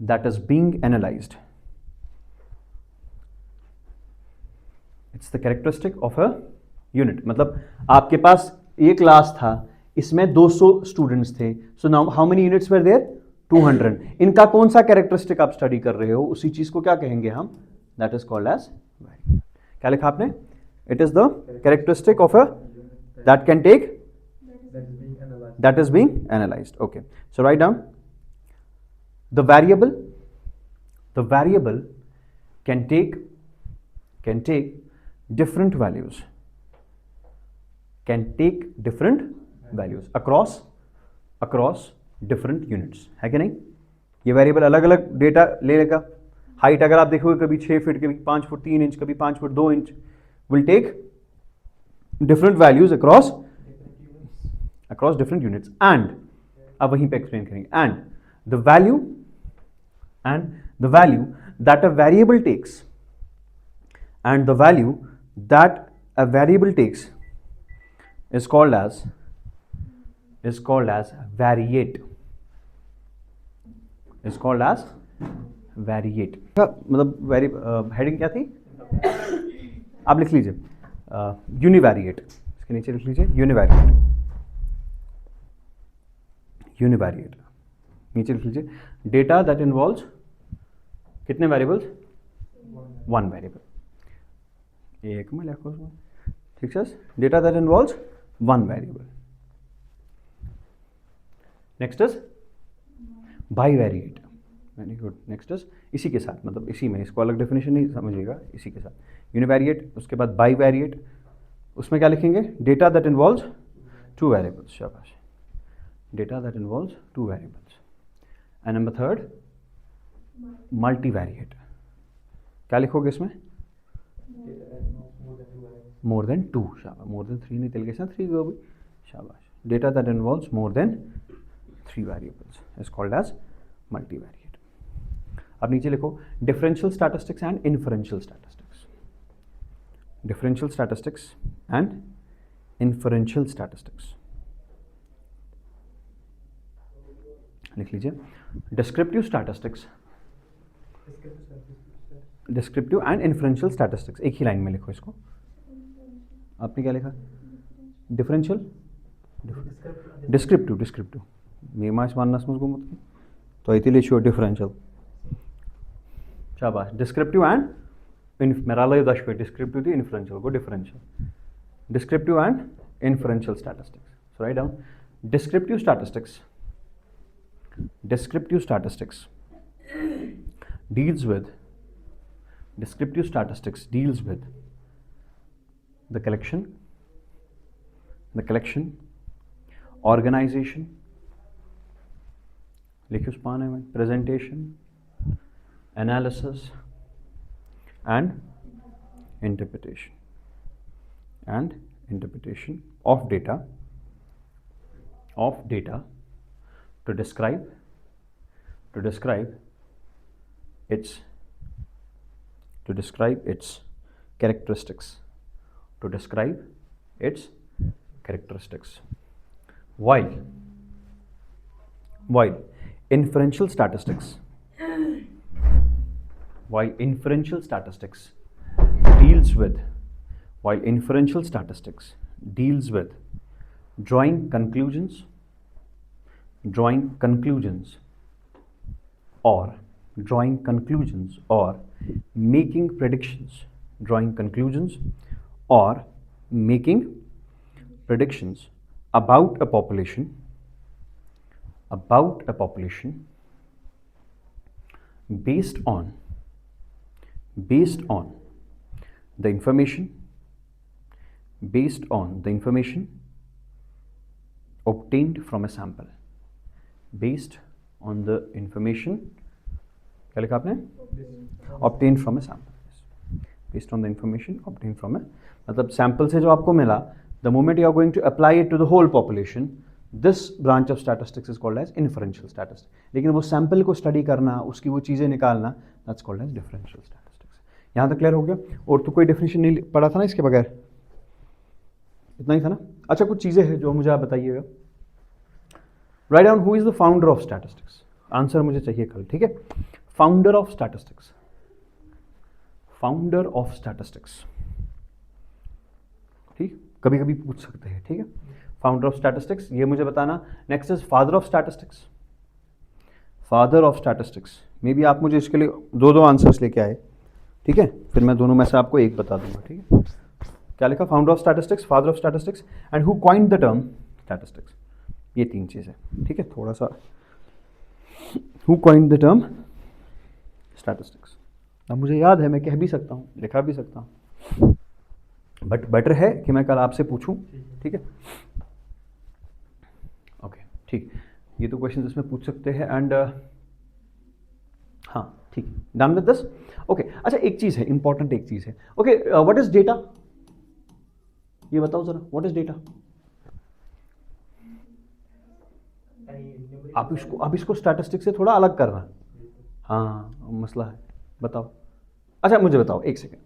that is being analyzed. It's the characteristic of a unit. मतलब आपके पास ये class था, इसमें 200 students थे, so now how many units were there? 200। इनका कौन सा characteristic आप स्टडी कर रहे हो, उसी चीज को क्या कहेंगे हम, दैट इज कॉल्ड एज, क्या लिखा आपने? It is the characteristic of a that can take, that is being analysed. Okay, so write down the variable can take different values, across different units, है कि नहीं? ये वेरिएबल अलग अलग data ले लेगा। हाइट अगर आप देखोगे कभी 6 फीट, कभी 5 फुट 3 इंच, कभी 5 foot 2 inch, will take different values across different units. And अब वहीं पे एक्सप्लेन करेंगे, and the value that a variable takes, and the value that a variable takes is called as variate, मतलब heading क्या थी आप लिख लीजिए, यूनिवेरिएट, इसके नीचे लिख लीजिए यूनिवेरिएट, नीचे लिख लीजिए डेटा दैट इन्वॉल्व्स कितने वेरिएबल्स? 1 वेरिएबल, एक में लिखो उसमें, ठीक है। Data that involves 1 variable. Next is bivariate, very good. Next is इसी के साथ, मतलब इसी में, इसको अलग डेफिनेशन नहीं समझिएगा, इसी के साथ यूनिवेरिएट, उसके बाद बाईवेरिएट। उसमें क्या लिखेंगे? डेटा दैट इन्वॉल्व्स 2 variables, शाबाश. Data that involves 2 variables. And number 3, multivariate. क्या लिखोगे इसमें? More than 2, शाबाश. More than 3 नहीं तेल के साथ 3 को भी, शाबाश. Data that involves more than 3 variables is called as multivariate. अब नीचे लिखो differential statistics and inferential statistics. Differential statistics and inferential statistics. लिख लीजिए descriptive statistics, descriptive and inferential statistics. एक ही लाइन में लिखो इसको. आपने क्या लिखा? Differential, descriptive. मी मास मानना समझ मत तो इथे लिखियो डिफरेंशियल. शाबाश. डिस्क्रिप्टिव एंड मेरा दाखवे descriptive the inferential go differential. Descriptive and inferential statistics. So write down descriptive statistics. Descriptive statistics deals with the collection, organization, presentation, analysis, and interpretation of data to describe its characteristics. While inferential statistics deals with drawing conclusions or making predictions about a population based on the information obtained from a sample. Based on the information, क्या लिखा आपने? Obtained from a sample. Based on the information obtained from a, मतलब sample से जो आपको मिला, the moment you are going to apply it to the whole population, this branch of statistics is called as inferential statistics. लेकिन वो sample को study करना, उसकी वो चीज़ें निकालना, that's called as differential statistics. यहाँ तक clear हो गया? और तो कोई definition नहीं पढ़ा था ना इसके बगैर? इतना ही था ना? अच्छा कुछ चीज़ें हैं जो मुझे आप बताइएगा. Write down who is the founder of statistics. Answer मुझे चाहिए कल, ठीक है? Founder of statistics. ठीक, कभी कभी पूछ सकते हैं, ठीक है? Founder of statistics, ये मुझे बताना. Next is father of statistics. May be आप मुझे इसके लिए दो आंसर्स लेके आए, ठीक है? फिर मैं दोनों में से आपको एक बता दूंगा, ठीक है? क्या लिखा? Founder of statistics, father of statistics and who coined the term statistics. ये 3 चीज़ है, ठीक है? थोड़ा सा who coined the term statistics. अब मुझे याद है, मैं कह भी सकता हूँ, लिखा भी सकता हूँ, बट बेटर है कि मैं कल आपसे पूछूं, ठीक है? ओके, ठीक. ये तो क्वेश्चन इसमें पूछ सकते हैं. एंड हाँ, ठीक, डन विद दिस. ओके, अच्छा एक चीज़ है, इंपॉर्टेंट एक चीज़ है. Okay, what is data? ये बताओ जरा, व्हाट इज डेटा? आप इसको स्टैटिस्टिक्स से थोड़ा अलग करना. हाँ, मसला है, बताओ. अच्छा मुझे बताओ, एक second.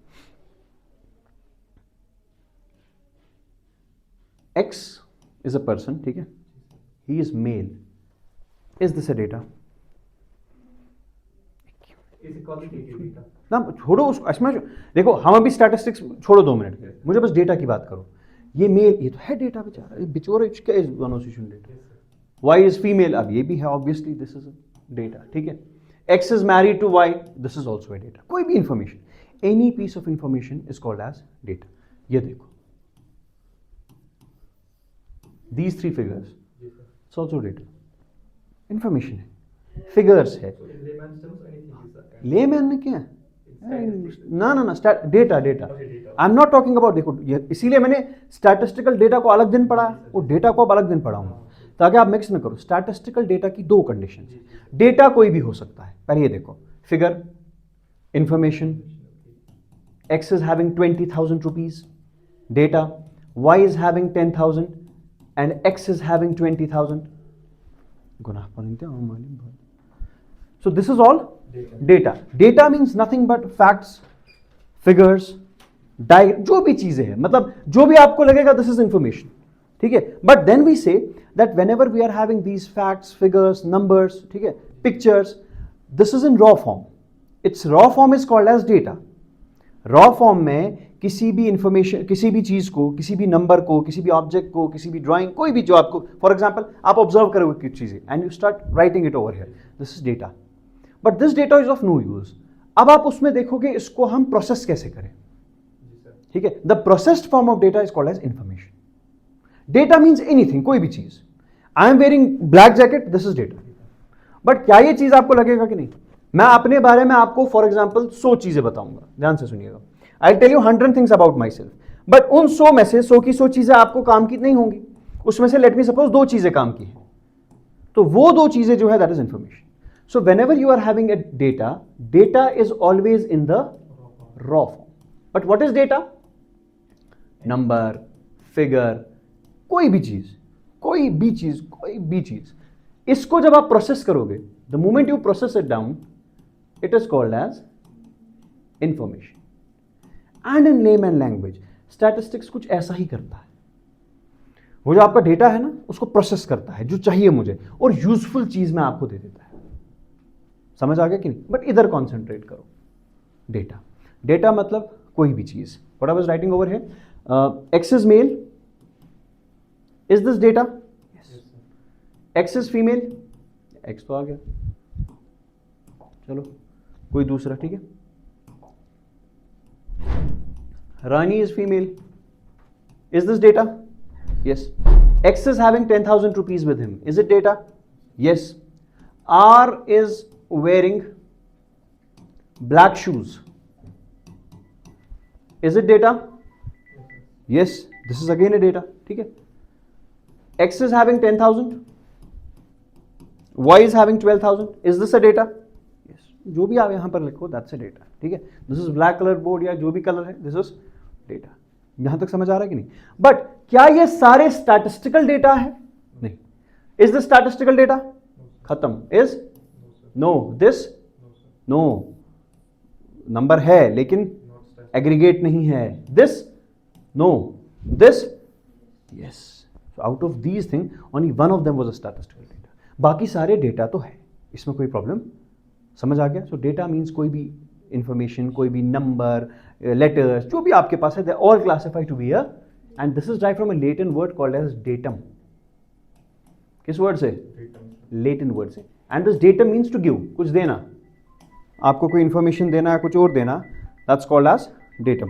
X is a person, ठीक है? He is male. Is this a data? ना छोड़ो उसको, इसमें देखो हम अभी स्टैटिस्टिक्स छोड़ो 2 मिनट के लिए, मुझे बस डेटा की बात करो. ये मेल, ये तो है डेटा बेचारा, बिचोर इसका is conversation data. Y is female, अब ये भी है, ऑब्वियसली दिस इज डेटा, ठीक है? X is married to Y, this is also a data. कोई भी information, any piece of information is called as data. ये देखो, these 3 figures, it's also data. Information है, फिगर्स है. लेमैन में क्या है? ना ना ना, data data, I am not talking about, देखो इसीलिए मैंने स्टैटिस्टिकल डेटा को अलग दिन पढ़ा, वो डेटा को अब अलग दिन पढ़ाऊंगा ताकि आप मिक्स न करो। स्टैटिस्टिकल डेटा की दो कंडीशन, डेटा कोई भी हो सकता है। पहले ये देखो, figure, information, X is having 20,000 rupees, data, Y is having 10,000 and X is having 20,000. So this is all data. Data means nothing but facts, figures, जो भी चीजें हैं, मतलब जो भी आपको लगेगा this is information, ठीक है। But then we say that whenever we are having these facts, figures, numbers, ठीक है, pictures, this is in raw form. Its raw form is called as data. Raw form में किसी भी information, किसी भी चीज को, किसी भी नंबर को, किसी भी ऑब्जेक्ट को, किसी भी ड्राइंग, कोई भी जो आपको, फॉर एग्जांपल आप ऑब्जर्व करोगे कुछ चीजें and you start writing it over here, this is data, but this data is of no use. अब आप उसमें देखोगे इसको हम प्रोसेस कैसे करें, ठीक है। The processed form of data is called as information. Data means anything, कोई भी चीज। I am wearing black jacket, this is data. But क्या ये चीज आपको लगेगा कि नहीं? मैं अपने बारे में आपको फॉर एग्जाम्पल 100 चीजें बताऊंगा, ध्यान से सुनिएगा। I tell you 100 things about myself, but उन 100 में से 100 की 100 चीजें आपको काम की नहीं होंगी, उसमें से लेट मी सपोज 2 चीजें काम की हैं, तो वो 2 चीजें जो है that is information. So whenever you are having a data, data is always in the raw form. But what is data? Number, figure, कोई भी चीज, कोई भी चीज, कोई भी चीज। इसको जब आप प्रोसेस करोगे, the moment you process it down, it is called as information. And in layman language, statistics कुछ ऐसा ही करता है। वो जो आपका डेटा है ना, उसको प्रोसेस करता है जो चाहिए मुझे, और यूजफुल चीज में आपको दे देता है। समझ आ गया कि नहीं? बट इधर कॉन्सेंट्रेट करो, डेटा। डेटा मतलब कोई भी चीज। What I was writing over here, X is male, is this data? Yes. X is female, X तो आ गया, चलो कोई दूसरा, ठीक है। Rani is female, is this data? Yes. X is having 10,000 rupees with him, is it data? Yes. R is wearing black shoes, is it data? Yes, this is again a data, ठीक है। X is having 10,000, Y is having 12,000, is this a data? जो भी आप यहां पर लिखो that's a data, ठीक है। This is black colour board या जो भी कलर है, दिस इज डेटा। यहां तक समझ आ रहा है कि नहीं? बट क्या ये सारे स्टैटिस्टिकल डेटा है? नहीं। Is this statistical data? खत्म। Is no, this no, number है लेकिन एग्रीगेट नहीं है। This no, this yes. Out of these thing only one of them was a statistical data. बाकी सारे डेटा तो है, इसमें कोई प्रॉब्लम, समझ आ गया? सो डेटा मीन्स कोई भी इंफॉर्मेशन, कोई भी नंबर, लेटर्स, जो भी आपके पास है, they all classified to be a, and this is derived from a Latin word called as datum. किस वर्ड से? लेटिन वर्ड से। And this datum means to give, कुछ देना, आपको कोई इंफॉर्मेशन देना है, कुछ और देना, that's called as datum.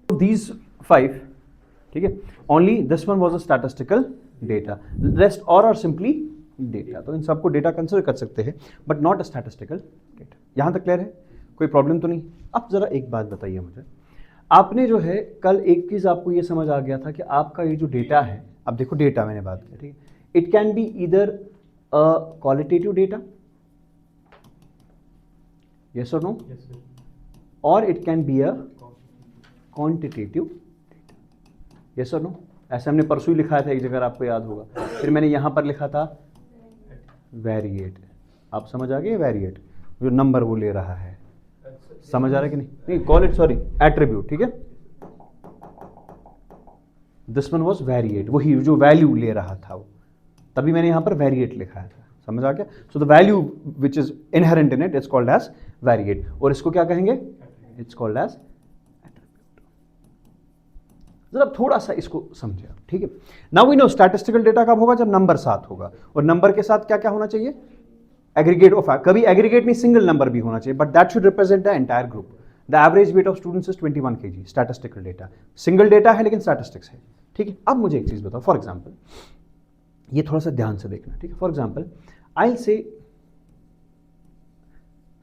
These 5, ठीक है, only this one was a statistical data, rest और आर सिंपली डेटा। तो इन सबको डेटा कंसिडर कर सकते हैं, but not a statistical data. यहां तक क्लियर है? कोई प्रॉब्लम तो नहीं? अब जरा एक बात बताइए मुझे, आपने जो है कल एक चीज आपको ये समझ आ गया था कि आपका ये जो डेटा है, अब देखो डेटा मैंने बात की, ठीक है, it can be either a qualitative data, yes और नो, और it can be a quantitative data, yes और नो। ऐसे हमने परसों ही लिखा था एक जगह, आपको याद होगा। फिर मैंने यहां पर लिखा था वेरिएट, आप समझ आ गए? वेरिएट जो नंबर वो ले रहा है, समझ आ रहा है कि नहीं? नहीं, कॉल इट, सॉरी, एट्रीब्यूट, ठीक है। दिस वन वाज वेरिएट, वही जो वैल्यू ले रहा था वो, तभी मैंने यहां पर वेरिएट लिखा था, समझ आ गया? So the value which is inherent in it is called as variate, और इसको क्या कहेंगे? It's called as attribute. जरा थोड़ा सा इसको समझे आप, ठीक है। Now we know statistical data कब होगा? जब नंबर साथ होगा, और नंबर के साथ क्या क्या होना चाहिए? एग्रीगेट ऑफ, कभी एग्रीगेट नहीं, सिंगल नंबर भी होना चाहिए, but that should represent the entire group. The average weight of students is 21 kg, statistical data, single data है लेकिन स्टैटिस्टिक्स है, ठीक है। अब मुझे एक चीज बताओ, फॉर एग्जाम्पल, ये थोड़ा सा ध्यान से देखना, ठीक है। For example, I will say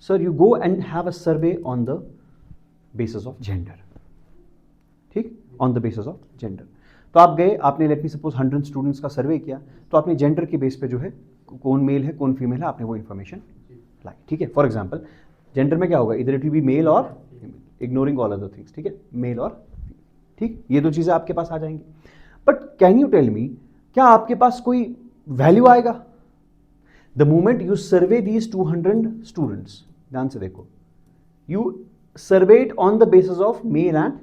sir you go and have a survey on the basis of gender, ठीक, on the basis of gender. तो आप गए, आपने लेट मी सपोज 100 स्टूडेंट्स का सर्वे किया, तो आपने जेंडर के बेस पे जो है कौन मेल है कौन फीमेल है आपने वो इन्फॉर्मेशन लाई, ठीक है। फॉर एग्जाम्पल जेंडर में क्या होगा, इधर इट विल बी मेल और इग्नोरिंग ऑल अदर थिंग्स, ठीक है, मेल और ठीक, ये दो चीज़ें आपके पास आ जाएंगी। But can you tell me, क्या आपके पास कोई वैल्यू आएगा the moment you survey these 200 students? ध्यान से देखो, you surveyed on the basis of male and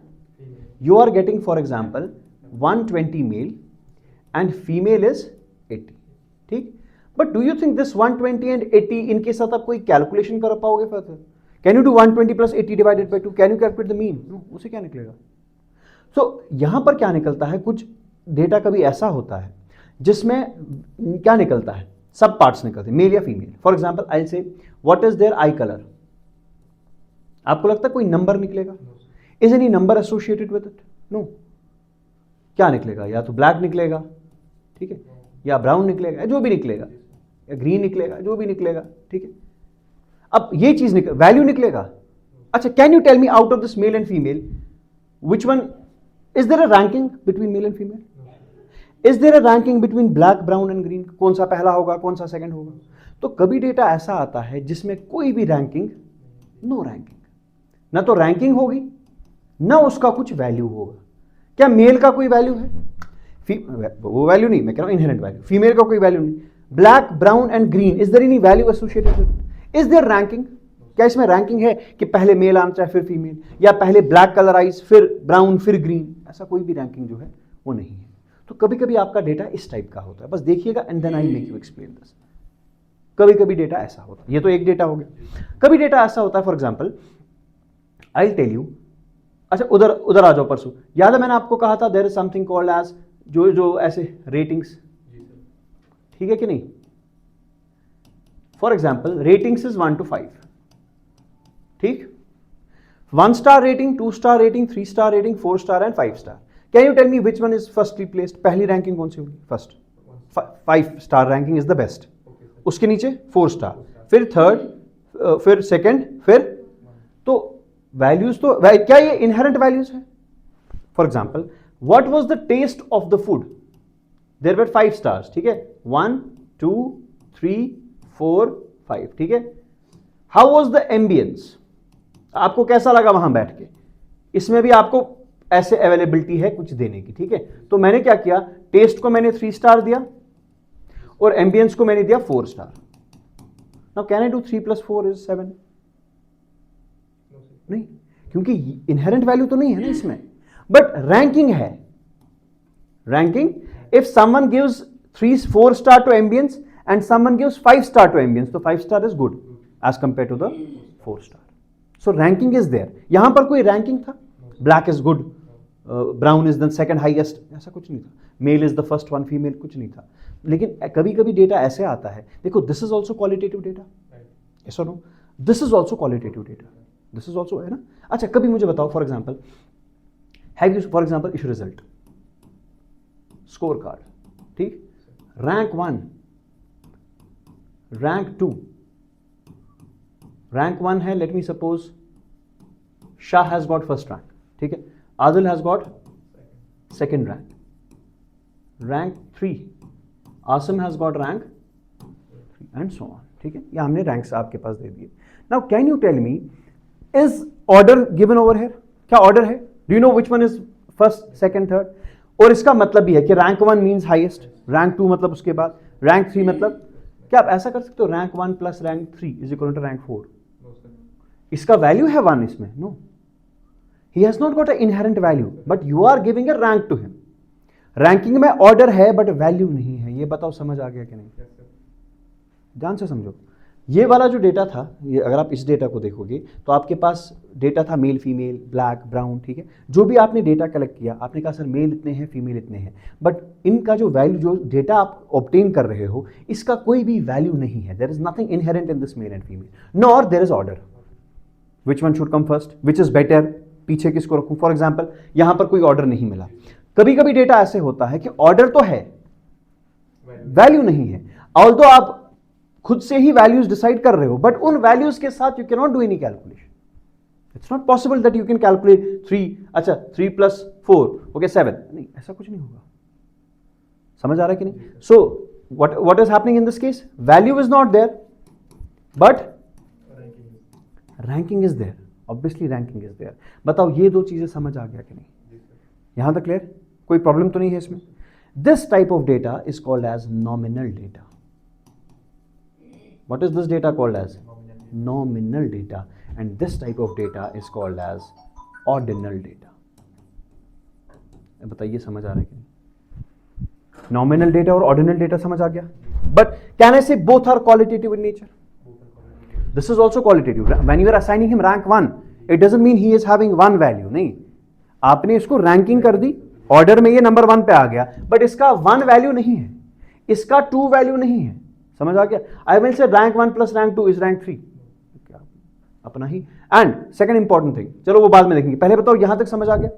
you are getting for example 120 male and female is 80, ठीक। but do you think this 120 and 80 इनके साथ आप कोई कैलकुलेशन कर पाओगे further? Can you do 120 plus 80 divided by 2? Can you calculate the mean? No, उसे क्या निकलेगा? सो यहां पर क्या निकलता है, कुछ डेटा कभी ऐसा होता है जिसमें क्या निकलता है, सब पार्ट्स निकलते हैं, मेल या female. For example I say what is their eye colour, आपको लगता है कोई नंबर निकलेगा? Is any number associated with it? No. क्या निकलेगा, या तो ब्लैक निकलेगा, ठीक है, या ब्राउन निकलेगा, जो भी निकलेगा, या ग्रीन निकलेगा, जो भी निकलेगा, ठीक है। अब ये चीज वैल्यू निकलेगा। अच्छा, can you tell me out of this male and female which one is there a ranking between male and female? Is there a ranking between black, brown and green? कौन सा पहला होगा, कौन सा सेकंड होगा? तो कभी डेटा ऐसा आता है जिसमें कोई भी रैंकिंग, नो रैंकिंग, ना तो रैंकिंग होगी ना उसका कुछ वैल्यू होगा। क्या मेल का कोई वैल्यू है? वो वैल्यू नहीं, मैं कह रहा हूं इनहेरेंट वैल्यू। फीमेल का कोई वैल्यू नहीं। Black, brown and green, is there any value associated with? Is there ranking? क्या इसमें रैंकिंग है कि पहले मेल आना चाहिए फिर फीमेल, या पहले ब्लैक कलर आइज फिर ब्राउन फिर ग्रीन? ऐसा कोई भी रैंकिंग जो है वो नहीं है। तो कभी कभी आपका डेटा इस टाइप का होता है, बस देखिएगा and then I make you explain this. कभी कभी डेटा ऐसा होता है, ये तो एक डेटा हो गया। कभी डेटा ऐसा होता है, for example I tell you, अच्छा उधर आ जाओ, परसों याद है मैंने आपको कहा था there is something called as जो ऐसे रेटिंग्स, ठीक है कि नहीं? For example ratings is 1 to 5, ठीक, 1 star rating, 2 star rating, 3 star rating, 4 star and 5 star. Can you tell me which one is firstly placed? पहली रैंकिंग कौन सी होगी? First. 5 star ranking is the best, उसके नीचे 4 स्टार, फिर third, फिर second, फिर, तो वैल्यूज तो क्या ये इनहेरेंट वैल्यूज है? For example what was the taste of the food? There were 5 stars, ठीक है, 1 2 3 4 5, ठीक है। How was the ambience? आपको कैसा लगा वहां बैठ के? इसमें भी आपको ऐसे अवेलेबिलिटी है कुछ देने की, ठीक है। तो मैंने क्या किया, टेस्ट को मैंने 3 स्टार दिया और एम्बियंस को मैंने दिया 4 star. Now can I do 3 + 4 = 7? नहीं, क्योंकि इनहेरेंट वैल्यू तो नहीं है ना इसमें, बट रैंकिंग है। Ranking, if someone gives 4 star to ambience and someone gives 5 star to ambience, तो 5 star is good as compare to the 4 star. So ranking is there. यहां पर कोई रैंकिंग था? Black is good, brown is the second highest, ऐसा कुछ नहीं था। Male is the first one, female, कुछ नहीं था। लेकिन कभी कभी डेटा ऐसे आता है, देखो this is also qualitative data, yes और no? This is also qualitative data, this is also, है ना? अच्छा, कभी मुझे बताओ, for example have you for example issue result, score card, ठीक, रैंक 1, रैंक 2, रैंक 1 है, let me suppose Shah has got first rank, ठीक है, Adil has got second rank, rank 3 Asim has got rank 3 and so on, ठीक है। ये हमने ranks आपके पास दे दिए। Now can you tell me, is order given over here? क्या ऑर्डर है? Do you know which one is first, second, third? और इसका मतलब भी है कि रैंक 1 मींस हाईएस्ट, रैंक 2 मतलब उसके बाद, रैंक 3 मतलब, क्या आप ऐसा कर सकते हो rank 1 + rank 3 is equal to rank 4? इसका वैल्यू है 1 इसमें? No, he has not got a inherent value, but you are giving a rank to him. Ranking में ऑर्डर है बट वैल्यू नहीं है। ये बताओ समझ आ गया कि नहीं? ध्यान से समझो। ये वाला जो डेटा था, ये अगर आप इस डेटा को देखोगे तो आपके पास डेटा था मेल, फीमेल, ब्लैक, ब्राउन, ठीक है। जो भी आपने डेटा कलेक्ट किया, आपने कहा सर मेल इतने हैं, फीमेल इतने हैं, बट इनका जो वैल्यू, जो डेटा आप ऑब्टेन कर रहे हो, इसका कोई भी वैल्यू नहीं है। There is nothing inherent in this male and female, nor there is order. Which one should come first, which is better, पीछे किसको रखूं? फॉर एग्जाम्पल यहां पर कोई ऑर्डर नहीं मिला। कभी कभी डेटा ऐसे होता है कि ऑर्डर तो है, वैल्यू नहीं है। ऑल्दो आप खुद से ही वैल्यूज डिसाइड कर रहे हो, बट उन वैल्यूज के साथ you can not do any calculation. It's not possible that you can calculate 3, अच्छा 3 + 4 ओके 7, नहीं, ऐसा कुछ नहीं होगा. समझ आ रहा है कि नहीं? सो what is happening in this case? Value is not there, but ranking is there. Obviously ranking is there. बताओ ये दो चीजें समझ आ गया कि नहीं? यहां तक क्लियर? कोई प्रॉब्लम तो नहीं है इसमें? This type of data is called as nominal data. What is this data called as? Nominal data. And this type of data is called as ordinal data. बताइए समझ आ रहा है कि नहीं? Nominal data और ordinal data समझ आ गया? But can I say both are qualitative in nature? This is also qualitative. When you are assigning him rank 1, it doesn't mean he is having one value. नहीं, आपने इसको ranking कर दी, order में ये number 1 पे आ गया, बट इसका 1 value नहीं है, इसका 2 वैल्यू नहीं है. समझ आ गया? आई विल से रैंक 1 + रैंक 2 इज रैंक 3. अपना ही. एंड सेकंड इंपॉर्टेंट थिंग, चलो वो बाद में देखेंगे, पहले बताओ यहां तक समझ आ गया?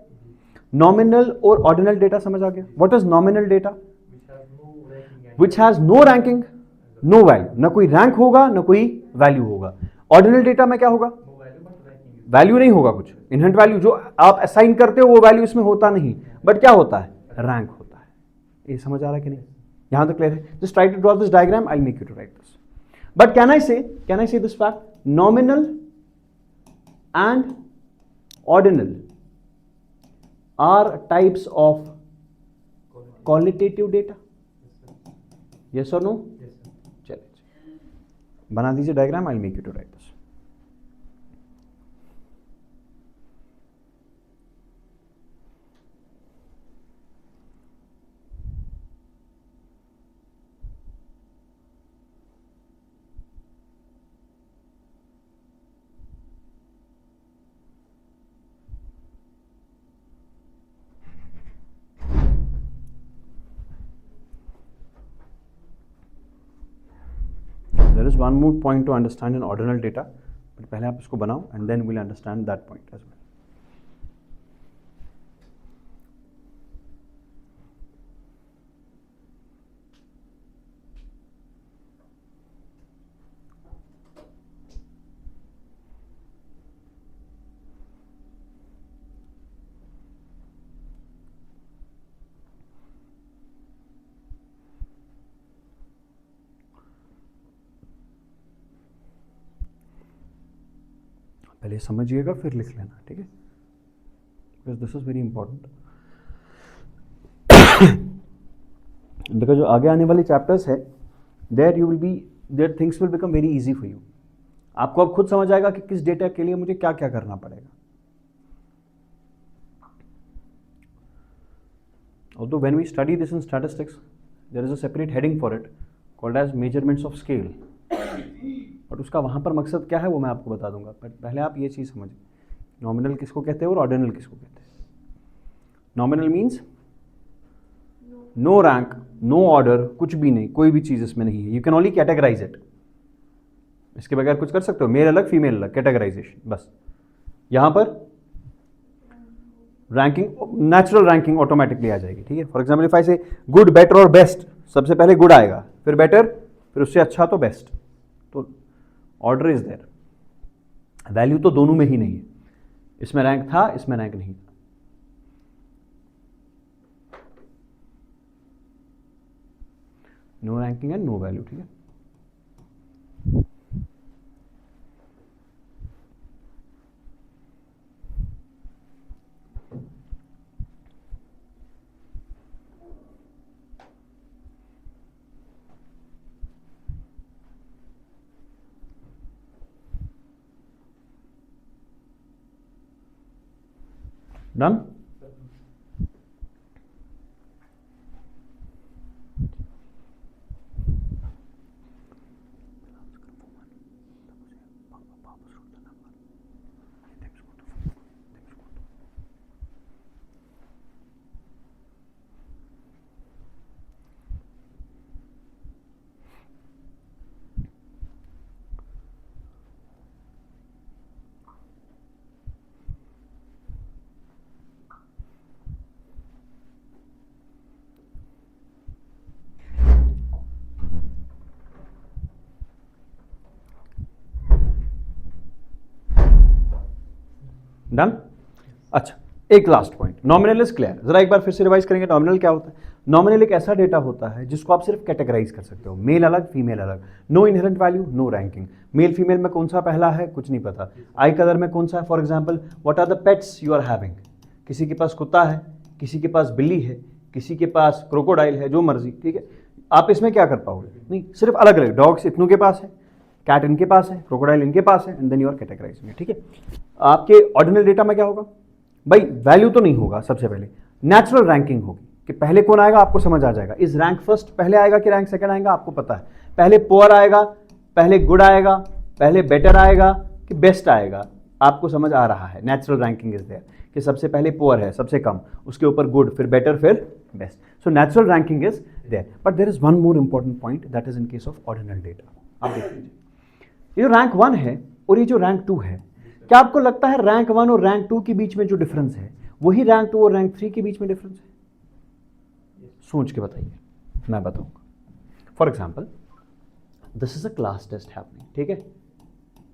नॉमिनल और ऑर्डिनल डेटा समझ आ गया? What is nominal data? Which has no ranking, no value, ना कोई रैंक होगा ना कोई वैल्यू होगा. ऑर्डिनल डेटा में क्या होगा? वैल्यू नहीं होगा, कुछ इनहेरेंट वैल्यू जो आप असाइन करते हो वो वैल्यू इसमें होता नहीं, बट क्या होता है? रैंक होता है. ये समझ आ रहा है कि नहीं? यहां तक क्लियर है? Just try to draw this diagram, I make you to write this. But can I say this fact, nominal and ordinal are types of qualitative data. Yes और नो? चलिए बना दीजिए diagram, I make you to write this. There is one more point to understand in ordinal data, but पहले आप इसको बनाओ and then we'll understand that point as well. पहले समझिएगा फिर लिख लेना, ठीक है? Because this is very important. Because जो आगे आने वाली चैप्टर्स है, there things will become very easy for you. आपको अब खुद समझ आएगा कि किस डेटा के लिए मुझे क्या क्या करना पड़ेगा. Although when we study this in statistics, there is a separate heading for it called as measurements of scale. But उसका वहाँ पर मकसद क्या है वो मैं आपको बता दूंगा. बट पहले आप ये चीज़ समझें, नॉमिनल किसको कहते हैं और ऑर्डिनल किसको कहते हैं. Nominal means no rank, no order, कुछ भी नहीं, कोई भी चीज़ इसमें नहीं है. You can only categorise it. इसके बगैर कुछ कर सकते हो? मेल अलग फीमेल अलग, कैटेगराइजेशन बस. यहाँ पर रैंकिंग, नेचुरल रैंकिंग ऑटोमेटिकली आ जाएगी, ठीक है? फॉर एग्जाम्पल इफ आई से गुड, बेटर और बेस्ट, सबसे पहले गुड आएगा, फिर बेटर, फिर उससे अच्छा तो बेस्ट. तो ऑर्डर इज देयर. वैल्यू तो दोनों में ही नहीं है. इसमें रैंक था, इसमें रैंक नहीं था. No ranking and no value, ठीक है? Done? डन। अच्छा, एक last point, nominal is clear. जरा एक बार फिर से रिवाइज करेंगे, नॉमिनल क्या होता है? नॉमिनल एक ऐसा डेटा होता है जिसको आप सिर्फ कैटेगराइज कर सकते हो, मेल अलग फीमेल अलग, no inherent value, no ranking. Male female में कौन सा पहला है कुछ नहीं पता, आई कलर में कौन सा है, for example what are the pets you are having, किसी के पास कुत्ता है, किसी के पास बिल्ली है, किसी के पास क्रोकोडाइल है, जो मर्जी, ठीक है। आप इसमें क्या कर पाओगे? नहीं, सिर्फ अलग अलग, डॉग्स इतनों के पास है, कैट इनके पास है, क्रोकोडाइल इनके पास है, and then you are categorising, ठीक है। आपके ऑर्डिनल डेटा में क्या होगा भाई? वैल्यू तो नहीं होगा, सबसे पहले नेचुरल रैंकिंग होगी कि पहले कौन आएगा आपको समझ आ जाएगा। इज रैंक फर्स्ट पहले आएगा कि रैंक सेकंड आएगा आपको पता है, पहले पुअर आएगा, पहले गुड आएगा, पहले बेटर आएगा कि बेस्ट आएगा, आपको समझ आ रहा है। नेचुरल रैंकिंग इज देयर कि सबसे पहले पुअर है, सबसे कम, उसके ऊपर गुड, फिर बेटर, फिर best. So natural ranking is there, but there is one more important point, that is in case of ordinal data. आप देख लीजिए, ये जो रैंक 1 है और ये जो रैंक 2 है, क्या आपको लगता है रैंक 1 और रैंक 2 के बीच में जो डिफरेंस है वही रैंक 2 और रैंक 3 के बीच में डिफरेंस है? सोच के बताइए, मैं बताऊंगा। For example, this is a class test happening, ठीक है।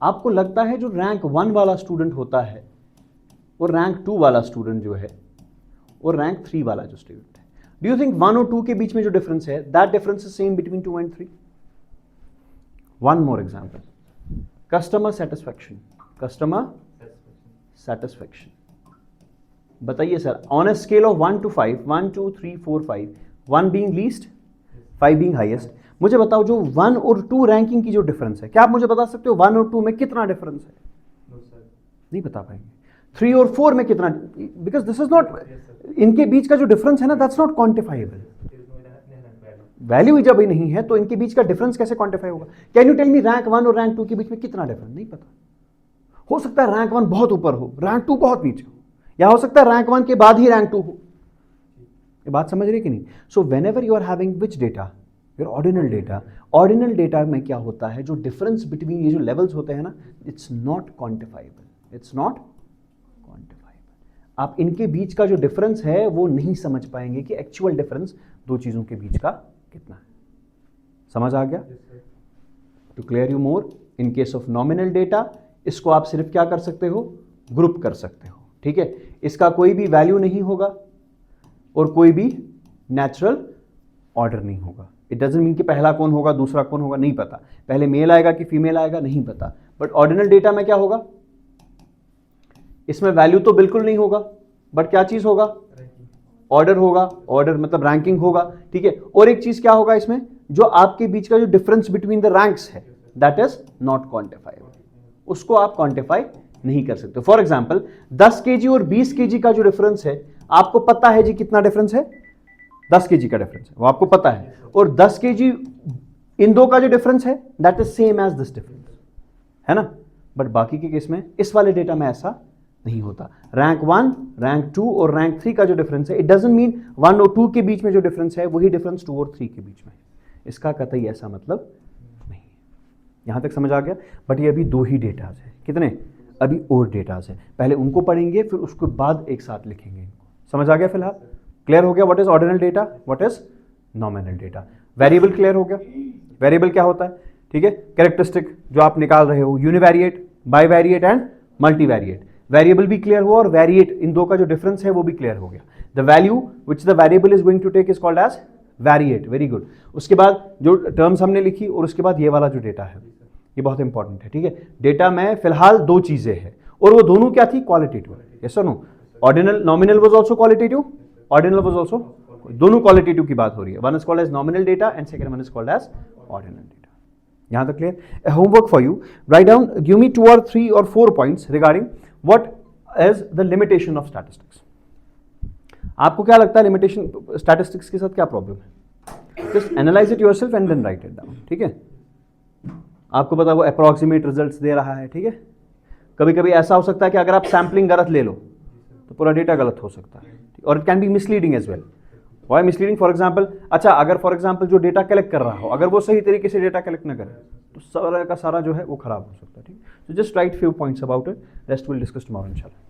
आपको लगता है जो रैंक 1 वाला स्टूडेंट होता है और रैंक 2 वाला स्टूडेंट जो है और रैंक 3 वाला जो स्टूडेंट है, डू यू थिंक 1 और 2 के बीच में जो डिफरेंस है that difference is same between 2 and 3? One more example, customer satisfaction, customer satisfaction, बताइए sir, on a scale of 1 to 5, 1 2 3 4 5, 1 being least, 5 being highest, मुझे बताओ जो 1 और 2 रैंकिंग की जो डिफरेंस है, क्या आप मुझे बता सकते हो 1 और 2 में कितना डिफरेंस है? नहीं बता पाएंगे। 3 और 4 में कितना? बिकॉज दिस इज नॉट, इनके बीच का जो डिफरेंस है ना, दैट्स नॉट क्वांटिफाइबल। वैल्यू जब ही नहीं है तो इनके बीच का डिफरेंस कैसे क्वांटिफाई होगा? Can you tell me rank 1 और रैंक 2 के बीच में कितना डिफरेंस? नहीं पता। हो सकता है रैंक 1 बहुत ऊपर हो, रैंक 2 बहुत नीचे हो, या हो सकता है रैंक 1 के बाद ही रैंक 2 हो। ये बात समझ रहे कि नहीं? So whenever you are having which data, your ordinal data, ordinal data में क्या होता है, जो डिफरेंस बिटवीन ये जो लेवल्स होते हैं ना, it's not quantifiable, it's not quantifiable. आप इनके बीच का जो डिफरेंस है वो नहीं समझ पाएंगे कि एक्चुअल डिफरेंस दो चीजों के बीच का कितना है। समझ आ गया? To clear you more, in case of nominal data, इसको आप सिर्फ क्या कर सकते हो? ग्रुप कर सकते हो, ठीक है। इसका कोई भी वैल्यू नहीं होगा और कोई भी नेचुरल ऑर्डर नहीं होगा। इट डजंट मीन कि पहला कौन होगा दूसरा कौन होगा, नहीं पता, पहले मेल आएगा कि फीमेल आएगा, नहीं पता। बट ऑर्डिनल डेटा में क्या होगा? इसमें वैल्यू तो बिल्कुल नहीं होगा, बट क्या चीज होगा? ऑर्डर होगा, ऑर्डर मतलब रैंकिंग होगा, ठीक है। और एक चीज क्या होगा इसमें, जो आपके बीच का जो डिफरेंस बिटवीन द रैंक्स है, दैट इज नॉट क्वांटिफाइबल, उसको आप क्वांटिफाई नहीं कर सकते। फॉर एग्जाम्पल 10 kg और 20 kg का जो डिफरेंस है, आपको पता है जी कितना डिफरेंस है? 10 kg का डिफरेंस है, वो आपको पता है। और 10 kg इन दो का जो डिफरेंस है, that is same as this difference, है ना। बट बाकी के केस में, इस वाले डेटा में ऐसा नहीं होता। रैंक 1, रैंक 2 और रैंक 3 का जो डिफरेंस है, इट डजंट मीन 1 और 2 के बीच में जो डिफरेंस है वही डिफरेंस 2 और 3 के बीच में है। इसका कतई ऐसा मतलब नहीं है। यहां तक समझ आ गया? बट ये अभी 2 ही डेटाज है। कितने? अभी और डेटाज है, पहले उनको पढ़ेंगे फिर उसके बाद एक साथ लिखेंगे इनको। समझ आ गया? फिलहाल क्लियर हो गया what is ordinal data, what is nominal data. Variable clear हो गया? वेरिएबल क्या होता है? ठीक है, कैरेक्टरिस्टिक जो आप निकाल रहे हो, univariate, bivariate and multivariate. Variable भी क्लियर हुआ और वेरिएट, इन दो का जो डिफरेंस है वो भी क्लियर हो गया। The value which the variable is going to take is called as variate. Very good. उसके बाद जो टर्म्स हमने लिखी और उसके बाद ये वाला जो डेटा है, ये बहुत इंपॉर्टेंट है, ठीक है। डेटा में फिलहाल 2 चीजें हैं और वो दोनों क्या थी? क्वालिटेटिव। यस और no? Ordinal, nominal was also qualitative, ordinal was also, दोनों क्वालिटेटिव की बात हो रही है। One is called as nominal data and second one is called as ordinal data. यहां तक clear? Homework for you, write down, give me 2 or 3 or 4 points regarding what is the limitation of statistics. आपको क्या लगता है limitation statistics के साथ क्या problem है? Just analyse it yourself and then write it down, ठीक है। आपको पता वो अप्रॉक्सीमेट रिजल्ट्स दे रहा है, ठीक है। कभी कभी ऐसा हो सकता है कि अगर आप सैम्पलिंग गलत ले लो तो पूरा डेटा गलत हो सकता है, और it can be misleading as well. Why misleading? For example, अच्छा अगर फॉर एग्जांपल जो डेटा कलेक्ट कर रहा हो, अगर वो सही तरीके से डेटा कलेक्ट ना करे तो सारा का सारा जो है वो खराब हो सकता है, ठीक। So just right few points about it, rest will discuss tomorrow इंशाल्लाह।